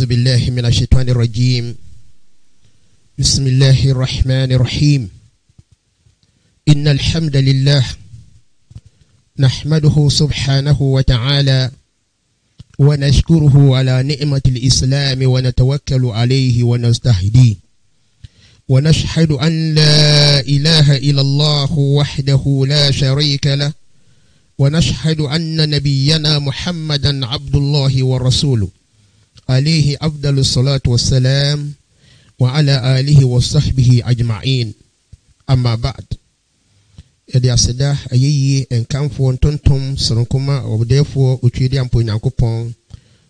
أعوذ بالله من الشيطان الرجيم. بسم الله الرحمن الرحيم. إن الحمد لله نحمده سبحانه وتعالى ونشكره على نعمة الإسلام ونتوكل عليه ونستهديه ونشهد أن لا إله إلا الله وحده لا شريك له ونشهد أن نبينا محمدا عبد الله ورسوله عليه أفضل الصلاة والسلام وعلى آله وصحبه أجمعين. أما بعد yɛde aseda ayeyi enkamfo ntontom sonkoma obdefo otwedi ampo nyankopɔn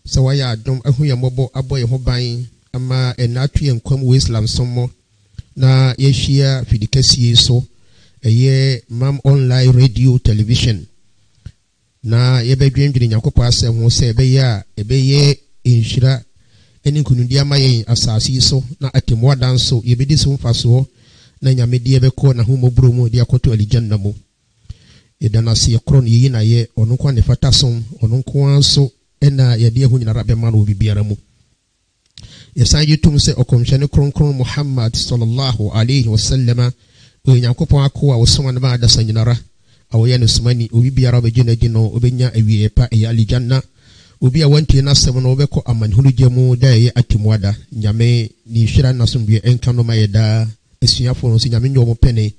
sɛ wayɛ adom ahu yɛ mmɔbɔ abɔ yɛ ho ban ama enatu yɛ nkwam wɔ Islam sommo na yɛhyia fidikasie so ɛyɛ mam online radio television na yɛbɛdwendwene nyankopɔn asɛm ho sɛ ɛbɛyɛ enhyira ɛne nkunundi ama yɛn asase so na atemmuadan so yɛbɛdi so mfasoɔ na nyamedie beko na hu mobro mu dia koto alijanna mu edana se kron yi na ye onu kwa ne fata som onu kwa so ena ye die hu nyina rabe ma no bibiara mu yesan yitum se okomhye kron Muhammad sallallahu alaihi wasallam o nyankopon akoa wo soma na ba da sanyinara awoye no sumani obi biara be gina dino obenya awie pa e alijanna obi a wanti na sem no obeko amanhuru gemu da ye atimwada nyame ni hwira na so bie enka no ma ye da esuafo no nyame nyomo pene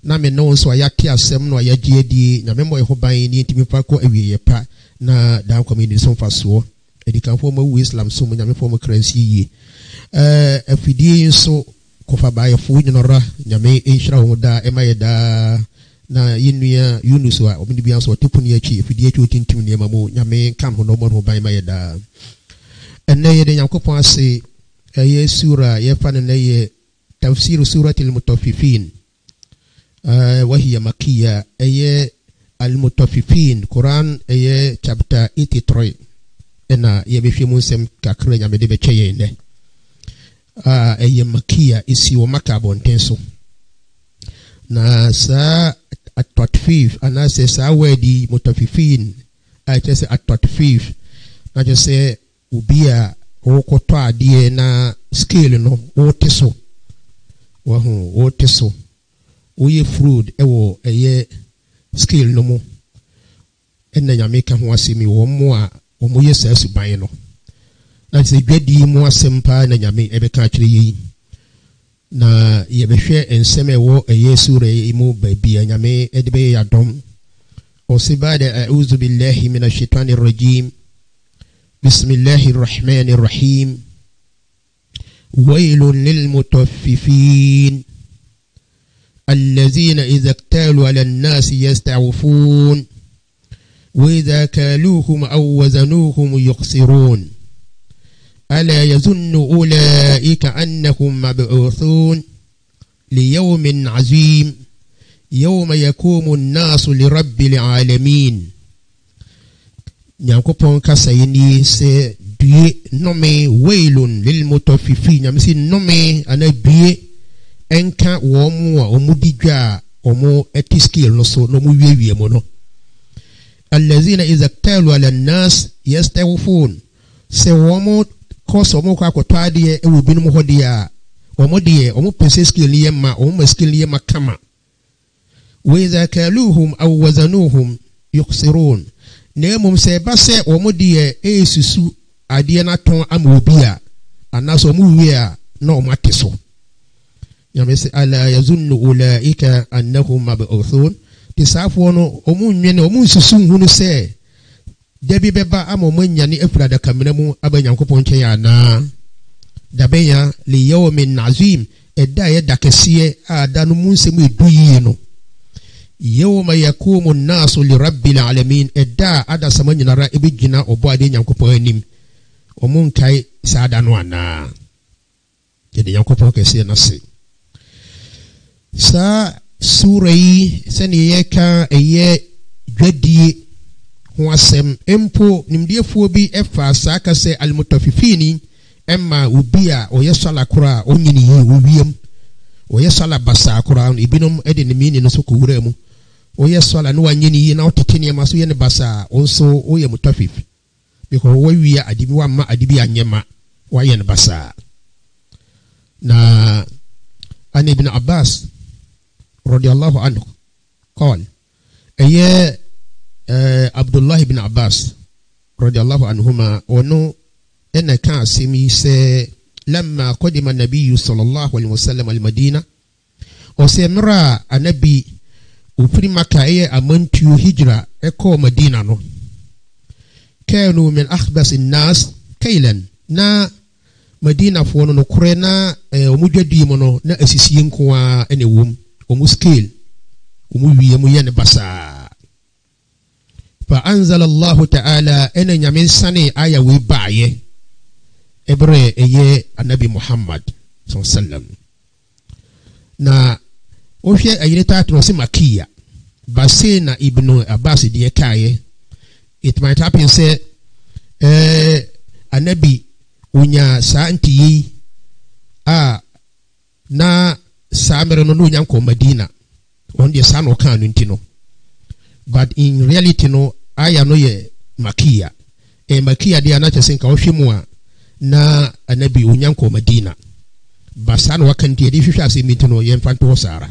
na me no nso ayake asem no ayagye die nyame mo ho ban ni ntimi fa ko awie pa na dan community so faso edikanfo ma wu Islam so nyame fo mo kransi yi afidie nso kofa baye fu nyinora nyame enhira ho da emaye da na yinua Yunus wa obini bia so tepuni achi afidie chi otintim ne mamu nyame kan ho no mo ho ban emaye da enne ye de yankopon ase eye sura ye fa ne ye تفسير سورة المطففين وهي مكية أي المطففين قرآن أي chapter 83 أنا يبي موسم كأكرن يمدي بتشيء أي مكية إسي ومكة بونتنسو na sa atwatfif ana se sa wedi mutafifin ayese atwatfif na je se ubia okotwa adie na scale no woteso wahu woteso oye fruit ewo eye scale no mo enna nyame ka ho asemi wo mo a wo mo yesa suban no na se dwadi mo asempa na nyame ebeka akire yi na yebehwe enseme wo eye sure mu babia nyame edebe yadom osibada a'udhu billahi minash shaitanir rajim bismillahir rahmanir rahim ويل للمطففين الذين إذا اكتالوا على الناس يستعفون وإذا كالوهم أو وزنوهم يخسرون ألا يظن أولئك أنهم مبعوثون ليوم عظيم يوم يقوم الناس لرب العالمين نيانكوبون كاسايني سي bie nome wailun lil mutaffifin yamsi nome ana bie enka wo mu a omudigwa omo etiskill no so no mu wiewie mo no allazina idha talu ala nas yastawfun se wo mo koso mo kwa kotade e wo binum hode a omo de omo pese skill ni yema omo skill ni yema kama wa idha kaluhum aw wazanuhum yukhsirun nemum se base omo de esusu adie na ton amobia anaso muwia na omateso nyamese ala yazunnu ulaika annahum mab'uthun tisafo no omunwene omunsusu hunu se debi beba amomanyane afrada kamena mu abanyankopon kyen ana dabenya li yawmin azim eda ye dakese ada no munsemu eduyi no yawma yakumu an-nasu li rabbil alamin eda ada samanyinara ebegina obo ade nyankopon anim omunkai saada no ana yede yankopon kese na se sa sura yi sene yeka eye dwadie ho asem empo nimdiefuo bi efa saka se almutafifini emma ubia oyesala kura onyini yi owiem oyesala basa kura ibinom ede ne mini no so ko wura mu oyesala no wanyini yi na otetene maso ye ne basa onso oye mutafifi because we are adibi wa ma adibi anyema wayen basa na an ibn Abbas radiyallahu anhu قال أي عبد الله بن عباس رضي الله عنهما ونو أن كان سمي لما قدم النبي صلى الله عليه وسلم المدينة وسمرا النبي وفي مكة أمنتيو هجرة أكو مدينة نو كانوا من أخبث الناس كيلا نا مدينة فونو نكرنا ومجدي منو نا أسيسين كوا أنيوم ومسكيل ومويين بسا فأنزل الله تعالى أن يمين سني آية ويباية إبري إيه النبي محمد صلى الله عليه وسلم na ohwe ayireta no se makia base na ibnu Abbas die kaye it might happen say anabi unya sa ntiyi na samere no nya ko Madina on the son of Kanun, but in reality, no, I am no ye Makia. A Makia de another sink of Shimua na a nebi unyanko Medina. Basan wakanti, if you shall see me to know Yenfanto Sara.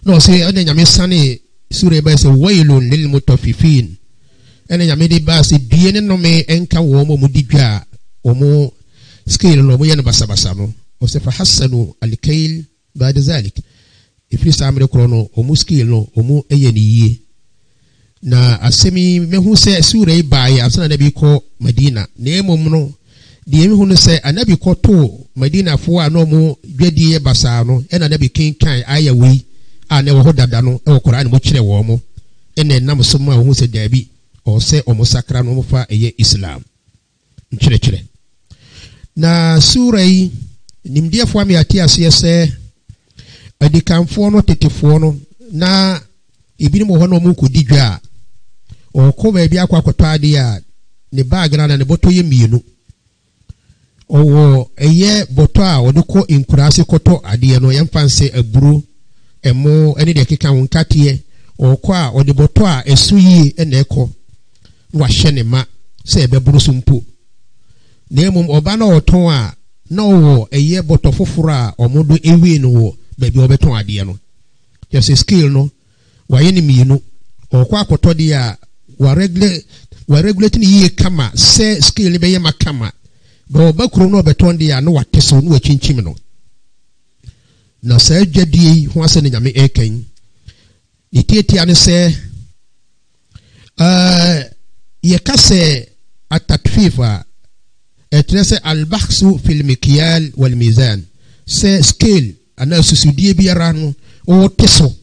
No, say, and then Yamis Sunny Sureba is a wailun little mutofifin. And then Yamidi Bass, Bien no me enka womo mudija, or more scale no Moyan Basabasano, or Sefa Hassanu Alikail by the Zalik. If you samre krono omuskil no omu eyeniye na asemi mehu se sure bae asana nabi ko Medina na emom no de mehu no se anabi ko to Medina fo ano mu dwadiye basa no ena nabi kinkan ayawi ane wo hodada no e wo Quran mo kire wo mo ene nam so ma wo se dabi o se omo sakra no mo fa eye Islam nkire na sure yi nimdie fo ami ati ase se adi kanfo no tetefo no na ibini mo hono mu kodi dwa o ko ba bia akwakoto ade a ne bag na ne boto ye mienu o eye boto a odo ko inkurase koto ade no yemfanse aburu emo ene de keka wonkate o ko a ode boto a esuyi ene eko wa hye ne ma se ebeburu sumpo na emum oba na oton a na wo eye boto foforo a omodo ewi no wo baby obeton ade no just a skill no wa ye ni mienu o kwa akoto de a wa regulate ni ye kama se skill ni be ye makama ba obakuro no obeton de a no wa teso no wa chinchim no na sa dwadie ho ase ne nyame eken itieti ane se ye kase atatfifa etrese al-bakhsu fil mikyal wal mizan se skill ana susudie biara no o teso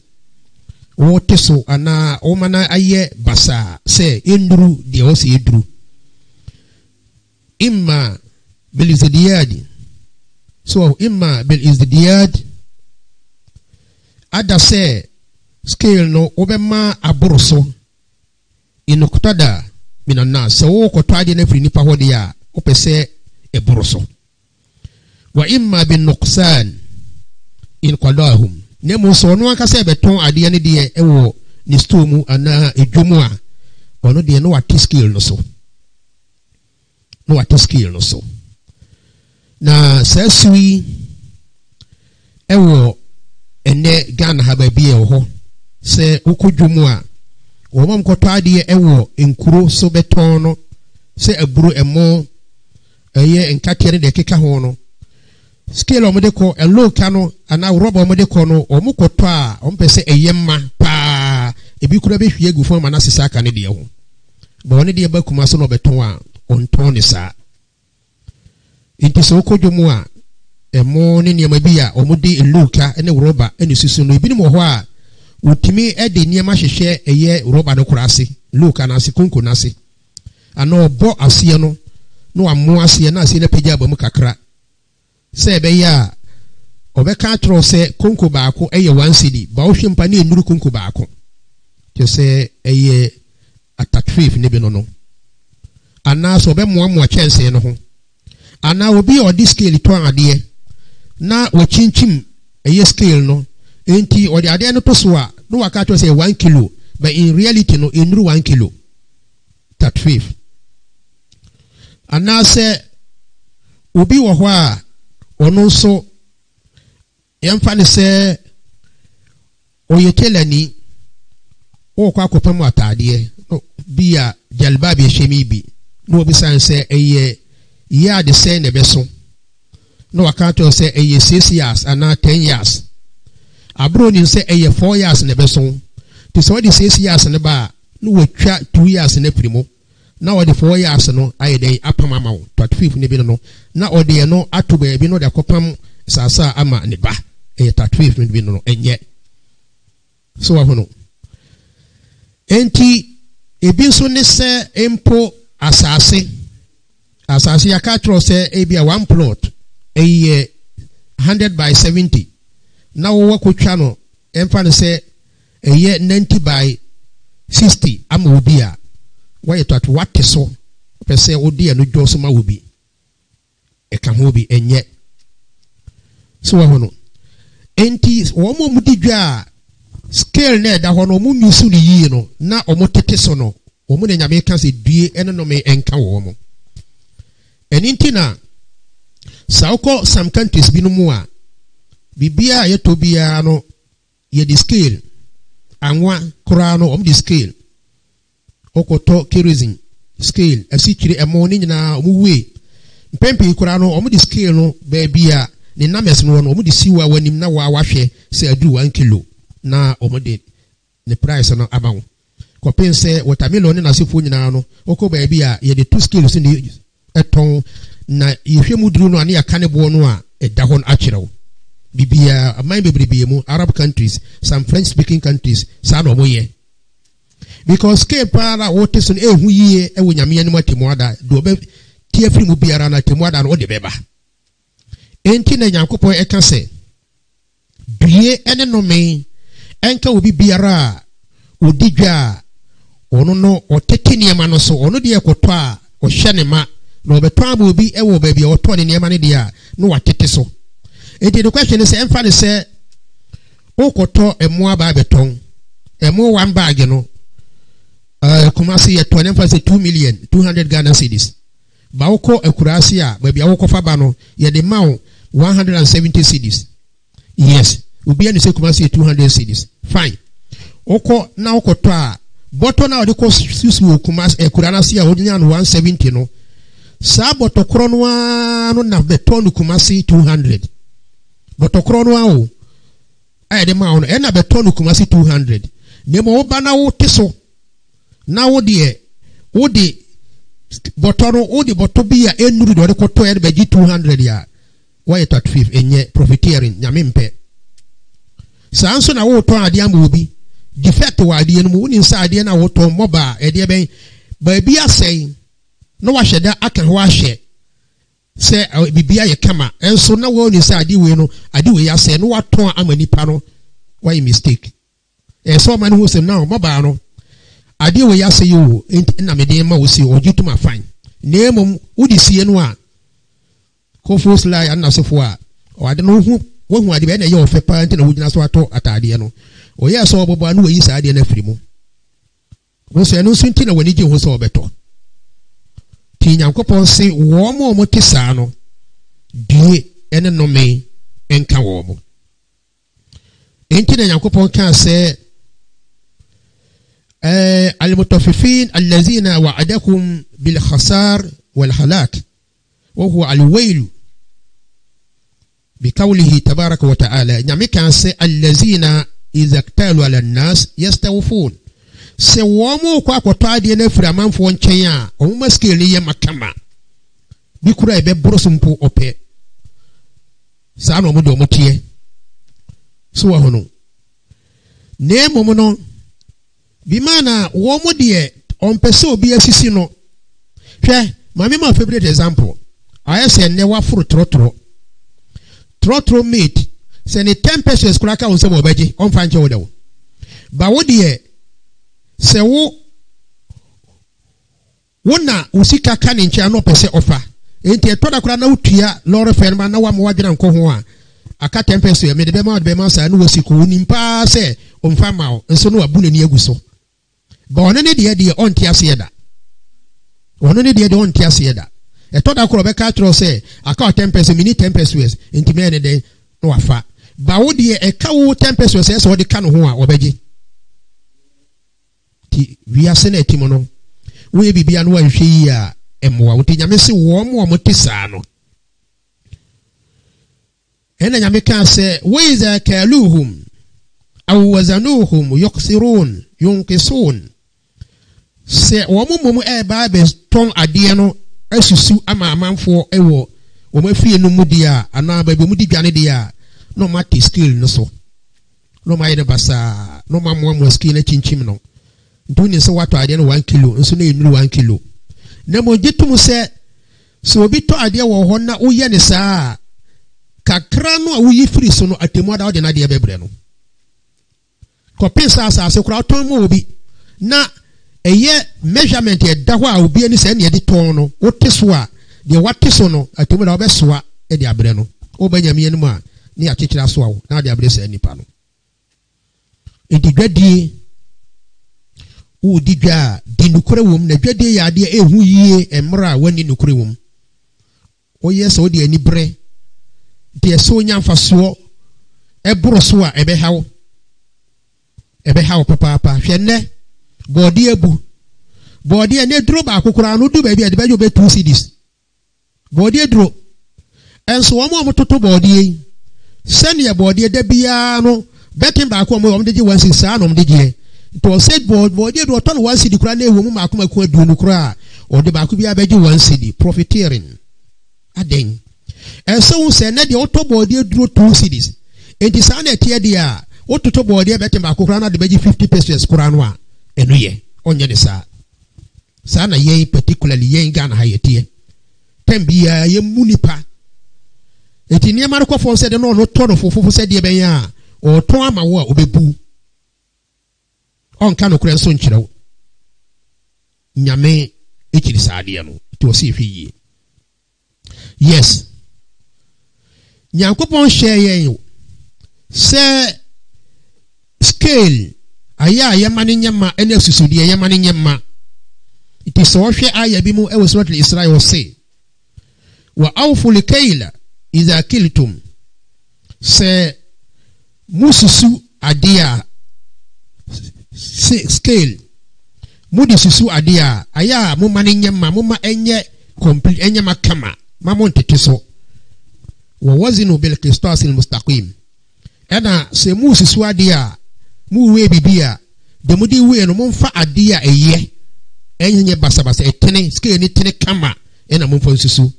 ana o mana aye basa se enduru de o se eduru imma bil izdiyad so imma bil izdiyad ada se scale no obema aboroso inuktada minanna so ko twade na firi nipa hode ya opese eboroso wa imma bin nuqsan in qadahum nemu so no aka se beton ade ne de ewo ni stomu ana edwomu a ono de no what skill no so na sasui ewo ene Ghana ha ba bi e ho se ukodwomu a wo mam koto ade ewo enkuro so beton no se aburu emo eye nkate ne de keka ho no scale omode ko eloka no ana robo omode ko no omukoto a ompese eyemma pa ebi kura be hwie gu fo ma na sesa aka ne de ho ba one de ba kuma so no beton a onton ne sa inti so kodwomu a emo ne niam bi a omode eloka ene roba ene susu no ebi ni mo ho a utimi ede niam ahwehwe eye roba no kura ase loka na ase konko na ase ana obo ase no no amu ase na ase na pagya ba mu kakra se be ya obeka tro se konko baako eye 1 cedi ba wo hwempa na enuru konko baako je se eye atatfif ne bi no ana so be moamoa chense no ho ana obi odi scale to ade na wo chinchim eye scale no enti odi ade no to so a no waka to say 1 kilo but in reality no enuru 1 kilo tatfif ana se obi wo ho a ono so yemfa ne se oyetelani o kwa kopam atade bia jalba bi hwemi bi no obi san se eye ya de se ne beso no wakato se eye 6 years ana 10 years abro ni se eye 4 years ne beso to so de 6 years ne ba no watwa 2 years ne primo na o de 4 years no ayede apam ama 25 ne bi no na o de no ato ba bi no de kopam sasa ama ne ba eye 25 ne bi no enye so wa hono enti ebi so ne se empo asase ya katro se ebi a one plot eye 100 by 70 na wo kwotwa no emfa ne se eye 90 by 60 ama obi a why to what so pese odi eno dwoso ma obi e ka ho obi enye so wa hono enti wo mo mudi dwa scale na da ho no mu nyusu ni yi no na omo tete so no omo na nyame ka se due eno no me enka wo mo eninti na sauko some countries bi no mu a bibia ye to bia no ye di scale anwa kura no omo di scale okoto kerosene scale asichire emo ni nyina omo we mpempe kura no omo di scale no ba bia ni names no omo di siwa wanim na wa hwe se adu 1 kilo na omode ne price no abawo ko pense watermelon na sefo nyina no oko ba bia ye de 2 scales ni eton na yehwe muduru no ane yakane bo no a eda hon akyerew bibia amai bebrebe mu Arab countries some French speaking countries sa no moye because scale para what is ehu yie e wo nyame anu atemuada do be tie firi mu biara na atemuada no de beba enti na Nyankopon eka se due ene no me enka obi biara odidwa ono no otete niema no so ono de ekoto a o hye ne ma na obeto aba obi ewo ba bia oto ne niema ne dia no watete so enti the question is emfa ne se okoto emo aba beton emo one bag no kumasi ye to ne emfa se 2,200,000 Ghana cedis ba woko akurasi a ba bia woko fa ba no ye de ma 170 cedis yes obi anu se kumasi 200 cedis fine oko na okoto a boto na odi ko susu kumasi kurana a odinya no 170 no sa boto kronwa no na beton kumasi 200 boto kronwa o ayede ma ono na beton kumasi 200 nemo oba na wo teso na wo de boto no wo de boto bia enuru de ko to be 200 ya why 35 enye profiteering nyame mpe sanso na wo to ade am obi defect wa ade no mu ni nsa ade na wo to moba ede ben ba bia sei no wa hweda aka ho ahwe se bibia ye kama enso na wo ni sa ade we no ade we ya se no wa to amani pa no why mistake so man who say now moba no ade we ya se yo na me de ma wo si ojutuma fine nemom udi sie no a kofo sly anasefo a o ade no hu wo hu ade be na ye ofe pa nti na wo gina so ato atade no o ye so obobo anu yi sa ade na firi mu wo so enu sunti na wani je ho so obeto ti Nyankopon se wo mo te sa no die ene no me enka wo mo enti na Nyankopon kan se المتوففين الذين وعدكم بالخسار والهلاك وهو الويل بقوله تبارك وتعالى نعم كان سي الذين إذا اكتالوا على الناس يستوفون سي ومو kwa kotade na fira manfo nchen a o maskeli ye makama bi kura ebe brosumpo ope sa no mo do motie so wa hono ne momo no bimana wo mo de on pese obi asisi no hwe mame ma favorite example ayese ne wa furu trotro meat se ni 10 pesos kura ka onse mo baje on fa nche wo dawo ba wo de se wo na usika ka ni nche no pese ofa enti etoda kura na utua lore ferma na wa mo wadwena nko ho a aka 10 pesos ya me de be ma sa no wasiko nimpa se onfa ma nso no abule ni aguso ba ono ne de on ti ase da ono ne de on ti ase da e to da kro be ka tro say aka 10 pesos mini 10 pesos enti me ne de no wafa ba wo de e ka wo 10 pesos e so wo de ka no ho a obeje ti wiase na etimo no wo e bibia no anhwe yi a emwa wo ti nyame se wo mo te saa no ena nyame ka se wa iza kaluhum aw wazanuhum yuqsirun yunqisun se wo mo e ba be ton ade no asusu ama amanfo ewo wo mafie no mudi a ana ba be mudi dwane de a no ma ti skill no so no ma yede basa no ma mo skill na chinchim no ntuni se wato ade no 1 kilo nso na enuru 1 kilo na mo gitum se so obi to ade wo ho na uye ne saa kakra no a uyi free so no atemu ada ode na de bebre no ko pesa asa kura to mo obi na eye measurement e da ho a obi ani se na de ton no wote so a de wate so no atemu da obesoa e de abre no obanyame anu a ni akekira so awo na de abre se nipa no edigadi u digwa di nukure wom na dwade ya de ehu yie emra wani nukure wom oye so de ani bre de so nyamfa so eboro so a ebe hawo papa hwenne body ebu body ene dro ba akokora no du ba bia de bejo be 2 cedis body dro enso wo mo toto body sene ya body da bia no betin ba ko mo de ji 1 cedi saa no mo de ji to said body do ton 1 cedi kura na ewo mu makoma ku adu no kura o de ba ko bia beji 1 cedi profiteering aden enso se ne de oto body dro 2 cedis enti saa na tie de a ototo body betin ba ko kura na de beji 50 pesos kura no a enu ye onye de saa na yen particularly yen Ghana ha yetie tembia ye munipa enti ne ma ko fon se de no to no fofofo se de ben ya o to ama wo a obebu on ka no kure so nkyerɛw nyame ekiri saade no to o se fi yes nyankopon share yen se scale aya yamane nyama ene susudi yamane nyama iti so hwe aya bi mu e surat al-Isra say wa awfu likayla idha kiltum se mususu adia scale mudi susu adia aya mu mane nyama mu ma enye complete enye makama mamonte so wa wazinu bil qistas al mustaqim ana se mususu adia mu we bibia de mudi we no momfa adia eye enye basabasa etene scale ni tene kama ena momfa susu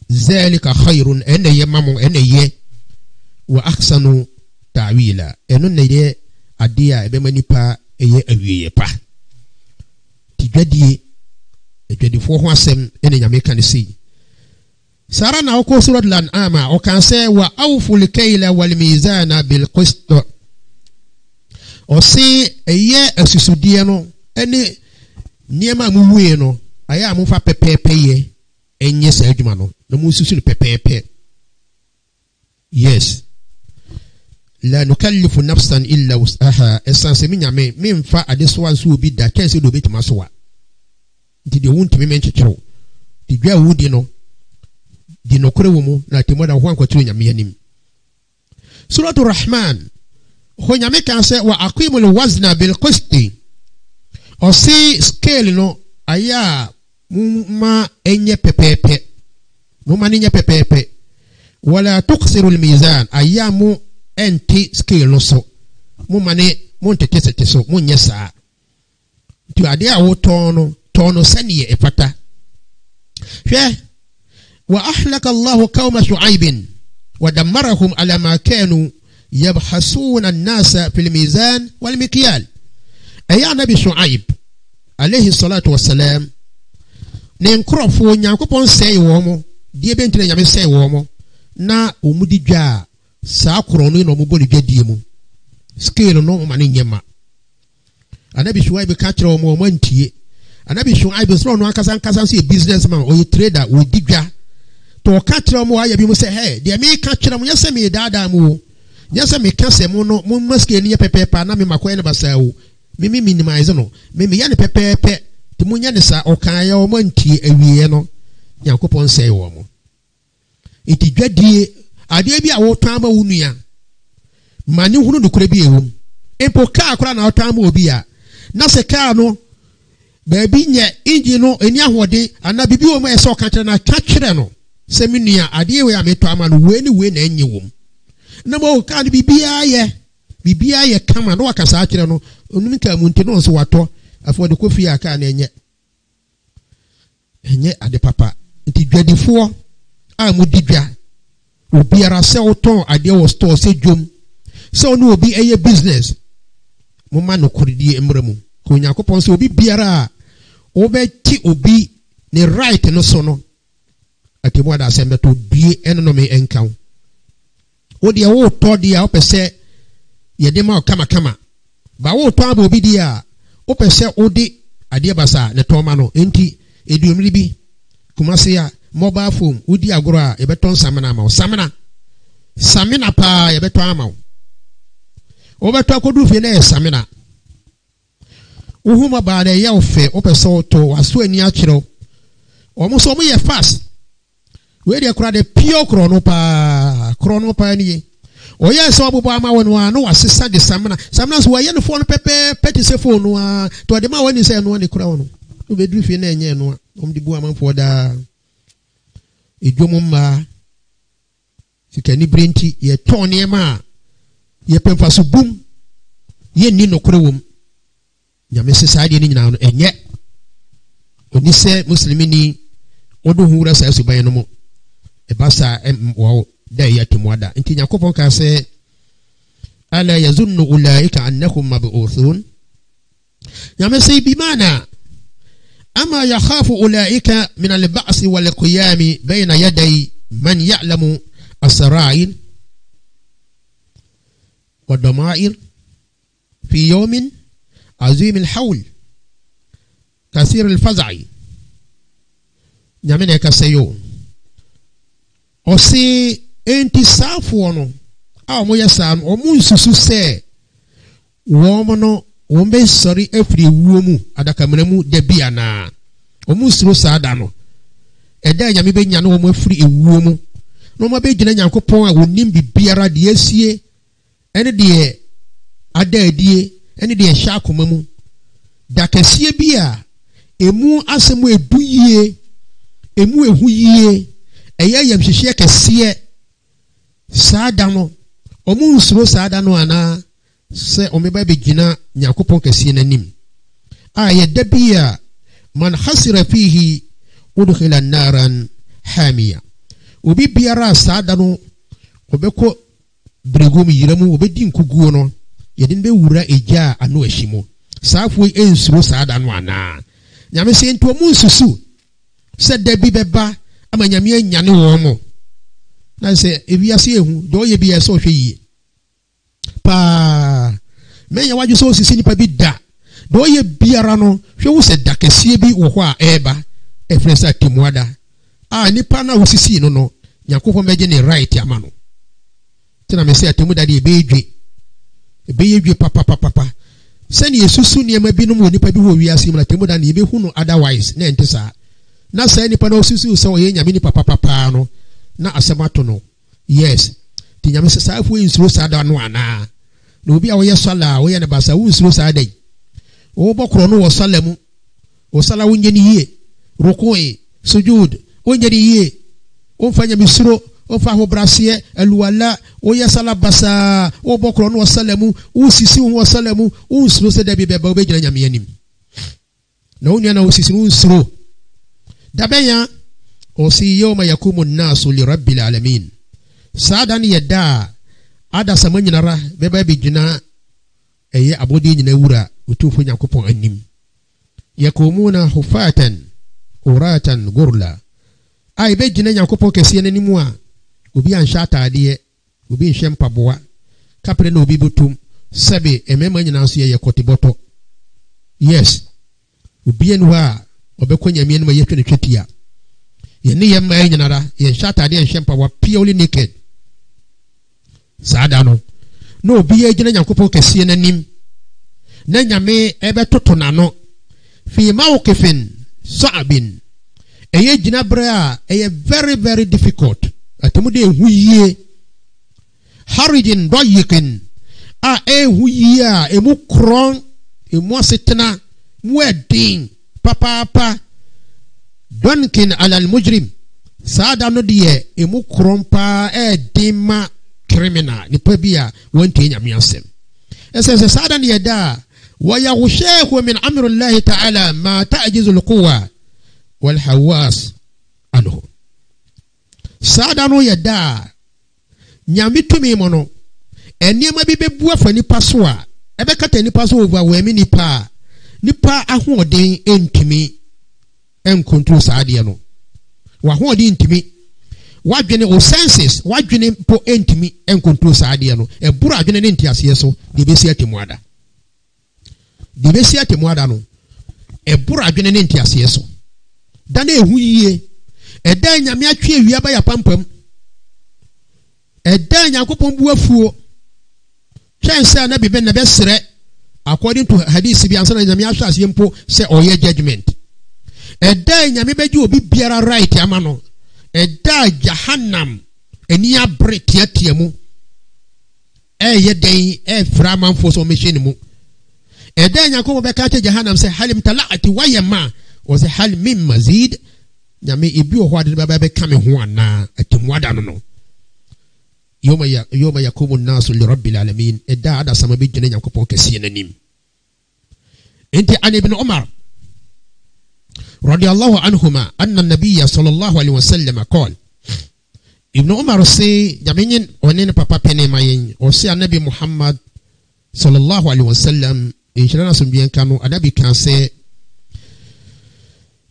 zalika khairun ene ye mamu ene ye wa ahsanu ta'wila eno ne ye adia ebe manipa eye awiye pa tidwadie edwadifo ho asem ene nyame kan si sara na ko surat al-an'am o kan se wa awfu al-kayla wal mizana bil qist o se eye asusudie no ene niema muwe no aya amfa pepepe ye enye sa adwuma no na mususu pepepe yes la nukallifu nafsan illa wus'aha esanse minyame memfa adeso anso obi da kense do betima so wa ndi de wuntimi menkyekero di dwa wudi no di nokore wo mu na temoda ho ankotiro nyame anim suratul rahman ho nyame kan se wa aqimul wazna bil qisti o si scale no aya mumma enye pepepe mumma enye pepepe wala tuqsiru al mizan ayamu enti scale no so mumma ne montetete so munye saa ti ade a wo tono saniye efata hwe wa ahlaka Allah qauma shu'aib wa dammarahum ala ma kanu yabhasuna an-nasa fil mizan wal mikyal aya nabi shu'aib alayhi salatu wassalam ne nkrofo nyankopon sei wo mo die bentire nyame sei wo mo na omudi dwa saa koro no mo boli dwadie mu scale no ma ne nyema anabi shuaib ka kire wo mo antie anabi shuaib so no akasa so businessman o trader o digwa to ka kire wo aya bi mu say hey de me ka kire mo yese me dada mu yese me ka se mo no mo maske ni pepepa na me makoye ne basawo mimi minimize no mimi ya ne pepepe timunya ne sa okan ya o mantie awie no Nyankopɔn sɛe wɔ mo enti dwadie ade bi a wo tan ma wo nua ma ne hunu nokore bi ewum empo kaa kora na otan ma obi a na se kaa no baabi nye engine no eni ahode ana bibi wo ma eso ka kire na ka kire no se me nua ade we ameto ama no we na enye wom na mo kaa no bibia ye kama no wakasa kire no onum ka mu nti no so wato afode kofi aka na enye ade papa nti dwadifo a mu didwa obiara se oton ade wo store se dwom se onu obi eye business mo ma no koridie emremu ko Nyankopɔn se obi biara obeti obi ne right no so no atemu ada sembeto bie eno no me enkan wo de wo to de a opese ye de ma kama ba wo to aba obi de a opese odi ade basa ne to ma no enti eduomri bi kumase ya mobile phone udi agoro a ebeton samina ma samina pa ebeton ama obeto akodu fie na samina uhuma ba na ye ofe opeso to waso ani akiro omo so mo ye fast we de kura de pure krono pa ni oye so obobo ama wonu a no wasesa de samina so waye no phone pepe peti se phone no a to de ma wani se no ne kura wono obedru fie na enye no a omdi bu amanfo da ejomumma sikani brenti ye tone ma ye pemfa so bum ye ni no kure wom nyame sesade ni nyina no enye oni se muslimini odo hura sa suban no mo e basa wo da ya timwada nti Yakobon ka se ala yazunnu ulaika annahum mab'uthun nyame se bi mana أما يخاف أولئك من البعث والقيام بين يدي من يعلم السرائر والضمائر في يوم عظيم الحول كثير الفزع نعمل كسيو أسي أنت سافونو أو مو يسان أو مو سوسة ومنو wombe sorry efri wuomu adakamremu de bia na omusiro saada no eda nyame be nya no wo efri ewuomu no ma be gina Nyankopon a wonim bibiara de asie ene de adadie ene de hya akomamu dakasie bia emu asemu eduye emu ehuyie eya yamhihye kese saada no omusiro saada no ana se omeba begina Nyankopon kese nanim yadabia man khasira fihi udkhila naran hamiya obi biara saada no obeko bregum yiramu obedi nkuguo no yedin be wura eja ano ahimo saafo ensuro saada no ana nyame se nto mu nsusu se dabi beba ama nyame anyane wo mo na se ewiase ehu do ye bia se ohwe yi pa menya waju so sisi nipa bi da do ye biara no hwe wo se dakasie bi wo ho a eba efresa timuada nipa na wo sisi no Yakobon meje ne right ama no tina me se atemu da de ebeyedwe papa se ne yesusu ne ma bi no mo nipa bi ho wiase mu na temu da ne be hu no otherwise na entesa na se nipa na osisi so ye nyame ni papa no na asemato no yes ti nyame se saafu insuro saada no ana na obi a wo ye sala wo ye ne basa wo insuro saada yi wo bokro no wo sala mu wo sala wo nye ni yie rukui sujud wo nye ni yie wo fanya misuro wo fa ho brase aluwala wo ye sala basa wo bokro no wo sala mu wo sisi wo sala mu wo insuro se da bi beba wo be gina nyame anim na wo na wo sisi wo insuro dabenya o si yawma yakumu an-nasu li rabbil alamin sadan yada ada samanyinara beba bigina eye abodi nyina wura utufu Nyankopon anim yakumuna hufatan uratan gurla ai begina Nyankopon kese nanimu a obi anhya ataade obi nhye mpaboa kapre na obi butum sebe emema nyina so ye kotiboto yes obi enu a obekonya mienu ma yetwe ne twetia ye ne ye ma nyinara ye nhya ataade nhye mpaboa purely naked saada no no obi ye gina Nyankopon kese nanim na nyame ebe toto nano fi mawqifin sa'bin eye gina bra eye very very difficult atemude huye harijin doyikin a huye a emu kron emu asetena mu edin papa donkin alal mujrim saada no de emu kron pa edima criminal ni pabia wonte nyame asem ese saada ne yeda wa yaghshahu min amri Allah ta'ala ma ta'jizu alquwa wal hawas anhu saada no yeda nyame tumi mo no eniema bi bebu afa nipa so a ebekata nipa so over we mi nipa ahoden entimi enkontrol saade no wa ahoden entimi wadwene o senses wadwene po entimi enkontrol saade no eburu adwene ne ntiase so de besi atemuada no eburu adwene ne ntiase so da na ehu yie eda nyame atwe awia ba ya pampam eda nyankopon bu afuo chance na bibe na besere according to hadith bi ansa na nyame ahwa ase mpo se oye judgment eda nyame beji obi biara right ama no eda jahannam eni abre tiatia mu ye den fra manfo so machine mu eda nyankopon be ka che jahannam se halim talati wayama o se hal min mazid nyame ebi o hwade baba be kame ho ana atemwada no yoma yakumu nasu li rabbil alamin eda ada sama bi jene nyankopon kese nanim انت عن ابن عمر رضي الله عنهما ان النبي صلى الله عليه وسلم قال ابن عمر سي جامين ونين بابا بني ماين او سي النبي محمد صلى الله عليه وسلم انشرانا سمبيان كانوا النبي كان سي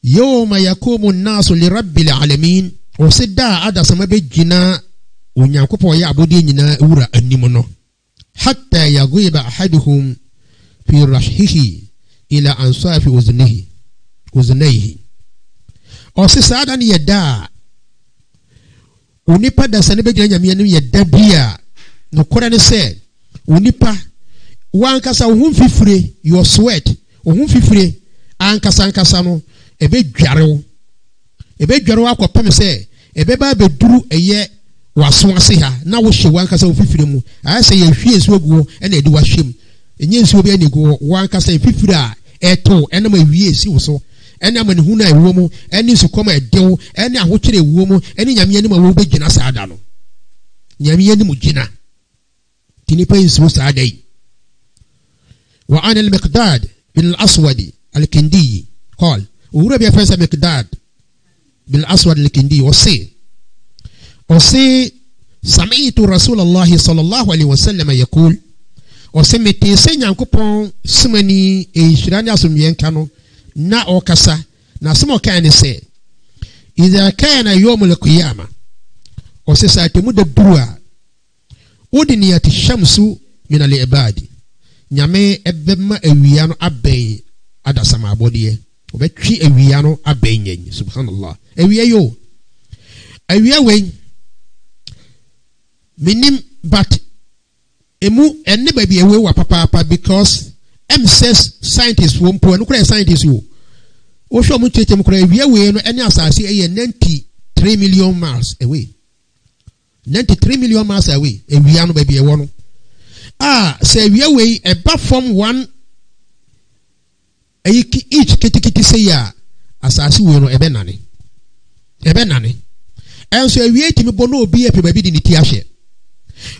يوم يقوم الناس لرب العالمين وسدا ada sama be jina onyankopon ya abodi nyina ewura animu no hatta yaguiba ahaduhum fi rashihi ila ansafi uzunihi o se saada ni yeda unipa da sane be jina nyame anim yeda bia no kore ne se unipa wankasa ohun fifire your sweat ohun fifire ankasa no ebe dwarew akopem se ebe ba be duru eye waso ase ha na wo hye wankasa ofifire mu ayase ye hwie nsu aguo na edi wa hwem enye nsu obi anigo wankasa ofifire a eto ena ma hwie esi wo so ena ma ne hu na ewo mu eni su koma edew eni ahokyere ewo mu eni nyame ani ma wo begina saada no nyame ani mu gina tinipa nsu saada yi wa an al-miqdad bin al-aswad al-kindi qal ورب يفسر مقداد بالأسود الكندي وسي سمعت رسول الله صلى الله عليه وسلم يقول وسمعت سنيان كوبون سمني إيشرانيا سميان كانوا نا أوكاسا نا سمو كان سي إذا كان يوم القيامة وسي ساتمود الدروا ودنية الشمس من العباد nyame ebema ewia no aben adasama abodie obetwi ewia no abenyen subhanallah ewia we minim but emu enne ba bi ewe wa papa because M6 scientists wo mpo no kura scientists wo hwo mu cheche mu kura ewia we no ene asase eye 93 million miles away 93 million miles away ewia no ba bi ewo no say ewia we e ba from one each kitikiti say ya asase we no ebe nane enso ewia timi bono obi e pe ba bi di niti ahye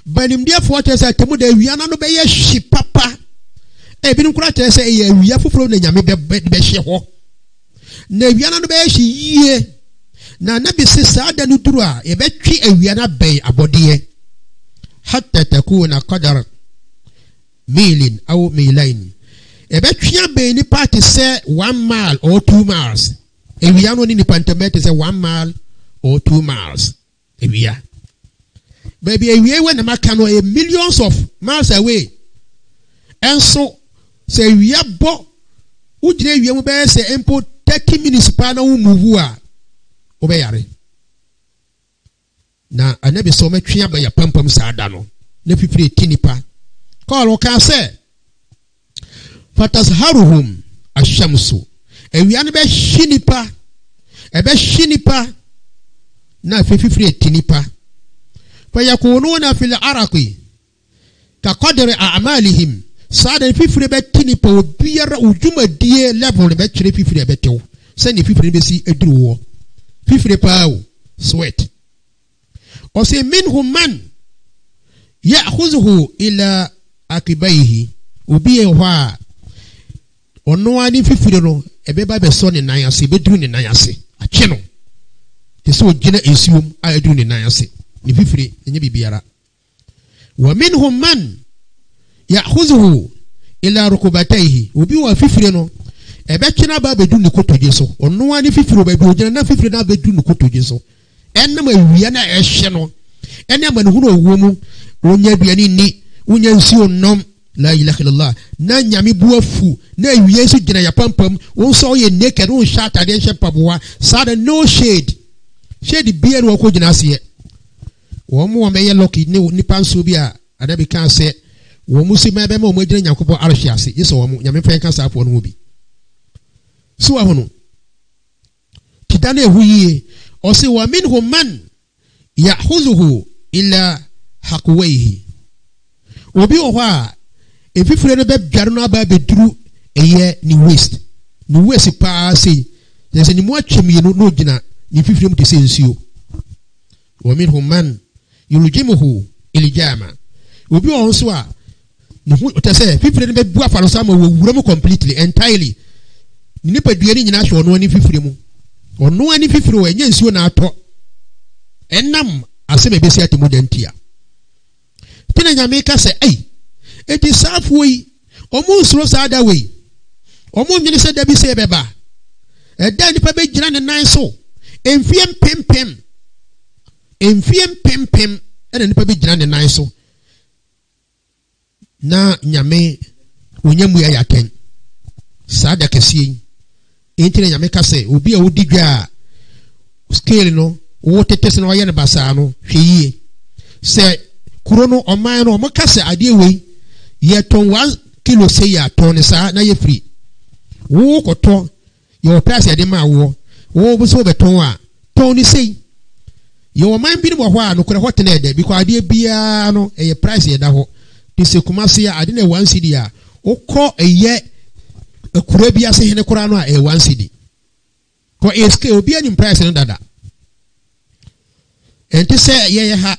banim dia fo te say temu da ewia na no be ye hye papa e bi nkura te say e ewia foforo na nyame be hye ho na ewia na no be ye hye yie na na bi se saada no duru a e be twi ewia na ben abode hatta takuna qadar milin aw milain ebe twia be ni party say 1 mile or 2 miles ewia no ni pantamete say 1 mile or 2 miles ewia baby ewia we na maka no a millions of miles away enso say ewia bo ugire ewia mu be say empo 30 minutes pa na wo move a obeyare na anabi so metwia ba ya pampam saada no na fifire tinipa call ka say fatazharuhum ashamsu ewia ne be hinipa ebe shinipa na fifiri etinipa fa yakununa fil araqi ka qadri a'malihim sada fifiri betinipa obiara ujumadie level be kire fifiri betew se ni fifiri be si eduru wo fifiri paawo sweat o se minhum man ya'khuzuhu ila akibaihi obi ehwa ono ani fifiri no ebeba be so ne nan ase beduru ne nan ase ache no te so gina ensiwom a eduru ne nan ase ni fifiri enye bibiara wa minhum man ya'khuzuhu ila rukubatayhi obi wa fifiri no ebe kina ba beduru ne kotoje so ono ani fifiri ba beduru gina na fifiri na beduru ne kotoje so enna awia na ehye no ene ma ne hu no owuo mu onya duani ni onya nsiwo nom la ilaha illallah na nyame buafu na wiye so gina yapampam won so ye naked won shata de shepaboa sada no shade bia no ko gina ase wo mo me ye lucky ni panso bia adabi kan se wo musima be ma mo gina nyakopo arhye ase yeso wo mo nyame fa kan sa afo no bi so wa hono tidane ehuye o se wa minhum man ya'khuzuhu ila haqwayhi obi ohwa efifure no be biare no aba beduru eye ni waste pa sei se ni mo atwemi no gina ni fifure mu te sensio wa minhum man yuljimuhu iljama obi ohun so a ni hu tese fifure no be bu afalo sama wo wura mu completely entirely ni nipa duani nyina hwe ono ani fifure mu ono ani fifure wo enye nsio na ato enam aseme besi atemu dantia tina nyame ka se ai eti safu yi omo nsuro saada we omo nwini se dabi se beba eda nipa be gira ne nan so enfiem pempem eda nipa be gira ne nan so na nyame onyamu ya yaten saada kese enti na nyame ka se obi a wodi dwa scale no wo tetese no ye ne basa no hweyie se kuro no oman no mo ka se ade we ye ton 1 kilo say ya ton sa na ye free wo koto ye price ye de ma wo bu so be ton a ton ni sei ye o man bi no ho a no kure ho tene de because ade bia no ye price ye da ho ti se kuma se ya ade na 1 cedi a okọ eye kure bia se hene kura no a 1 cedi ko eske obi ani price no dada enti se ye ha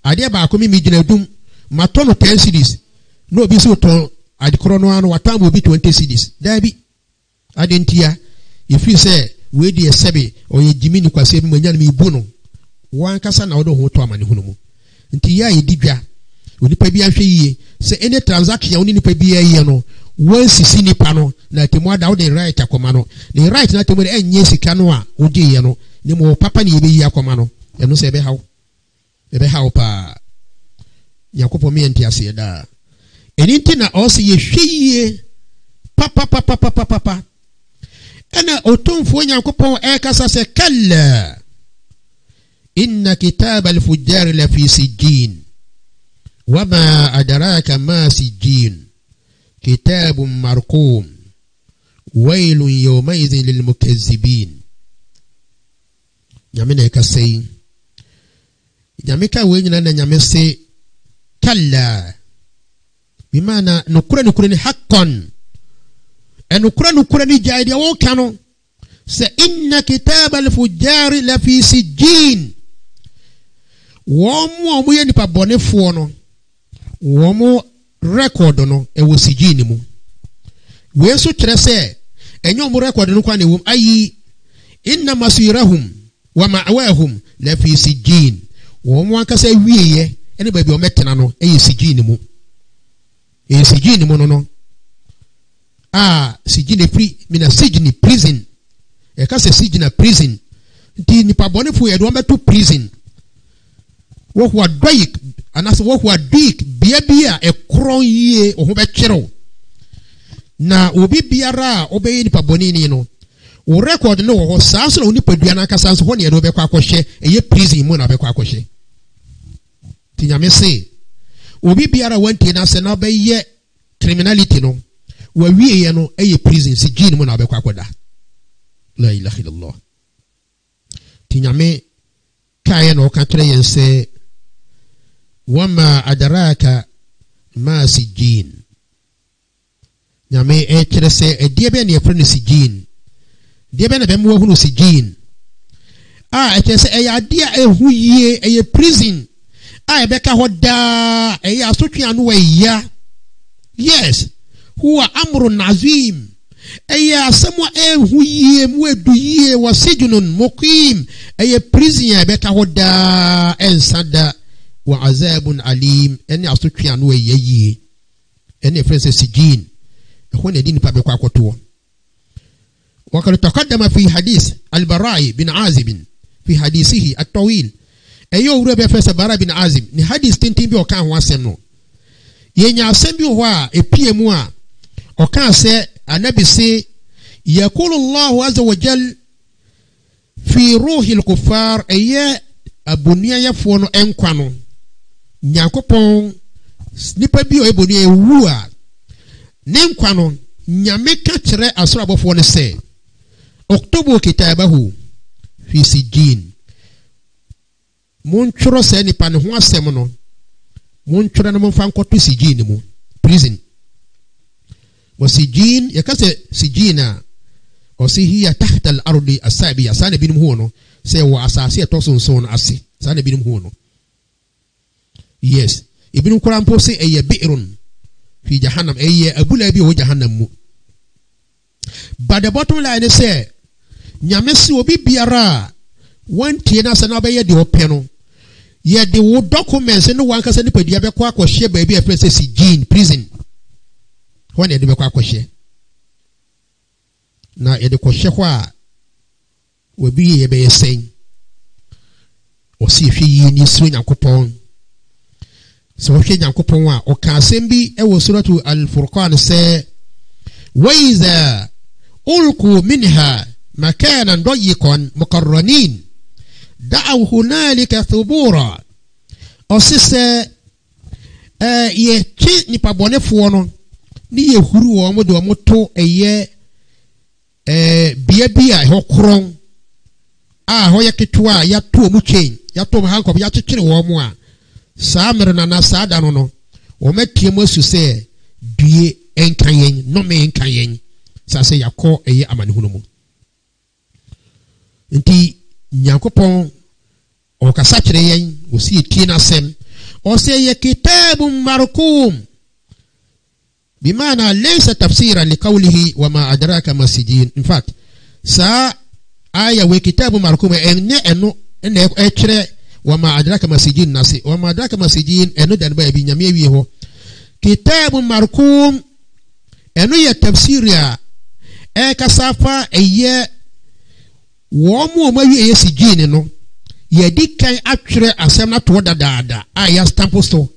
ade ba ko mi gina dum matono 10 cedis no bi so ton adikoro no anu watam obi 20 cedis dabi adentia if you say we dey sebe o ye jimi ni kwase bi manya mi bu no wan kasa na odo ho to amane hunu mu nti ya ye didwa onipa bi ahwe yie se any transaction oni nipa bi ye no wan sisi nipa no na temu ada wo dey right akoma no the right na temu enye sika no a odi ye no ni mo papa ni ye be yi akoma no eno se be hawo pa yakopo mi enti ase da eninti na o se ye hweye papa ana otomfo yakopo e kasa se kalla inna kitab al-fujjar la fi sijjin wama adraka ma sijjin kitabun marqum waylun yawmaidhin lil mukazzibin nyamene kasei nyameka wenyina na nyamese kalla bimana nukura ni haqqan nukura ni jaidi wo kanu sa inna kitab al-fujjar la fi sijjin womu ye nipa bonefo no womu record no e wo sijjin mu we so kire se enyo mu record no kwa na wom ayi inna masirahum wa ma'wahum la fi sijjin womu ankasa wieye ene ba bi o metena no e sijjin mu no sijjin free mina sijjin prison e ka se sijjin prison di nipa bonefo ye do meto prison wo ho adoik anase wo ho adik bia e kron yie o ho be kyereo na obi biara obeye nipa bonini no o record no wo saa so oni padua na kasa so ho ne ye do be kwa akohye eye prison mu na be kwa akohye tinyame se obi biara wanti na se na be ye criminality no wa wiye no eye prison si gin mu na be kwa akoda la ilaha illallah tinyame kaya no kantre yense wama adaraka ma sijin nyame kire se ediebe ne yefre no sijin diebe na bemwo hu no sijin kire se eyadia ehuyie eye prison ebeka hoda asotwe anu wa ya yes huwa amrun azim asemo ehuyie mu eduye wa sijunun muqim prison ebeka hoda ensada wa azabun alim asotwe anu wa yie friends sijin هنا دين بابك أقوى وقد تقدم في حديث البراء بن عازب في حديثه الطويل أيوه ربي فاس البراء بن عازب ni hadith tintin bi okan ho asem no yenya asem bi ho a epie mu a okan se anabi se yaqulu Allah azza wa jal fi ruhi al-kuffar abunia yafo no enkwa no nyankopon nipa bi o ebonia ewu a nenkwa no nyame ka kire asorabofo ne se oktobo kitabahu fi sijin montworo se nipa ne ho asem no montworo na momfa nkoto sijin mu prison wasijin yakase sijina osihiya tahta al-ardi asabiya sana binum huno se wa asasi etosonson ase sana binum huno yes ibn quran po se bi'run fi jahannam abula bi o jahannam mu but the bottom line is say nyame si obi biara wantie na sana be ye de openo ye de wo documents no wanka se nipadua be kwa akohye ba bi afre se sijin prison when ye de be kwa akohye na ye de kohye ho a obi ye be yesen o si hwe yi ni sro nyakopon so hwe nyakopon a o ka sembi e wo suratu al-furqan se wa iza ulqu minha makanan dayiqan muqarranin da'u hunalika thubura o se ye chi ni pabonefo no ni ye huru wo mo do mo to bia ho kron ho ye ketwa ya to mu chen ya to hankop ya kekere wo mo a saamere na saada no o metie mo asu se due enkanyen no me enkanyen sase yakọ amanehunu mu nti nyankopon o kasa kire yen o si etie na sem o se ye kitabun marqum bimana laysa tafsiran liqawlihi wama adraka masijin in fact sa aya we kitabun marqum eno kire wama adraka masijin nasi wama adraka masijin eno dan ba bi nyame awie ho kitabun marqum eno ye tafsiria kasafa wo mu mawie sijin no ye dikan atwere asem na to dadaada aya stamp so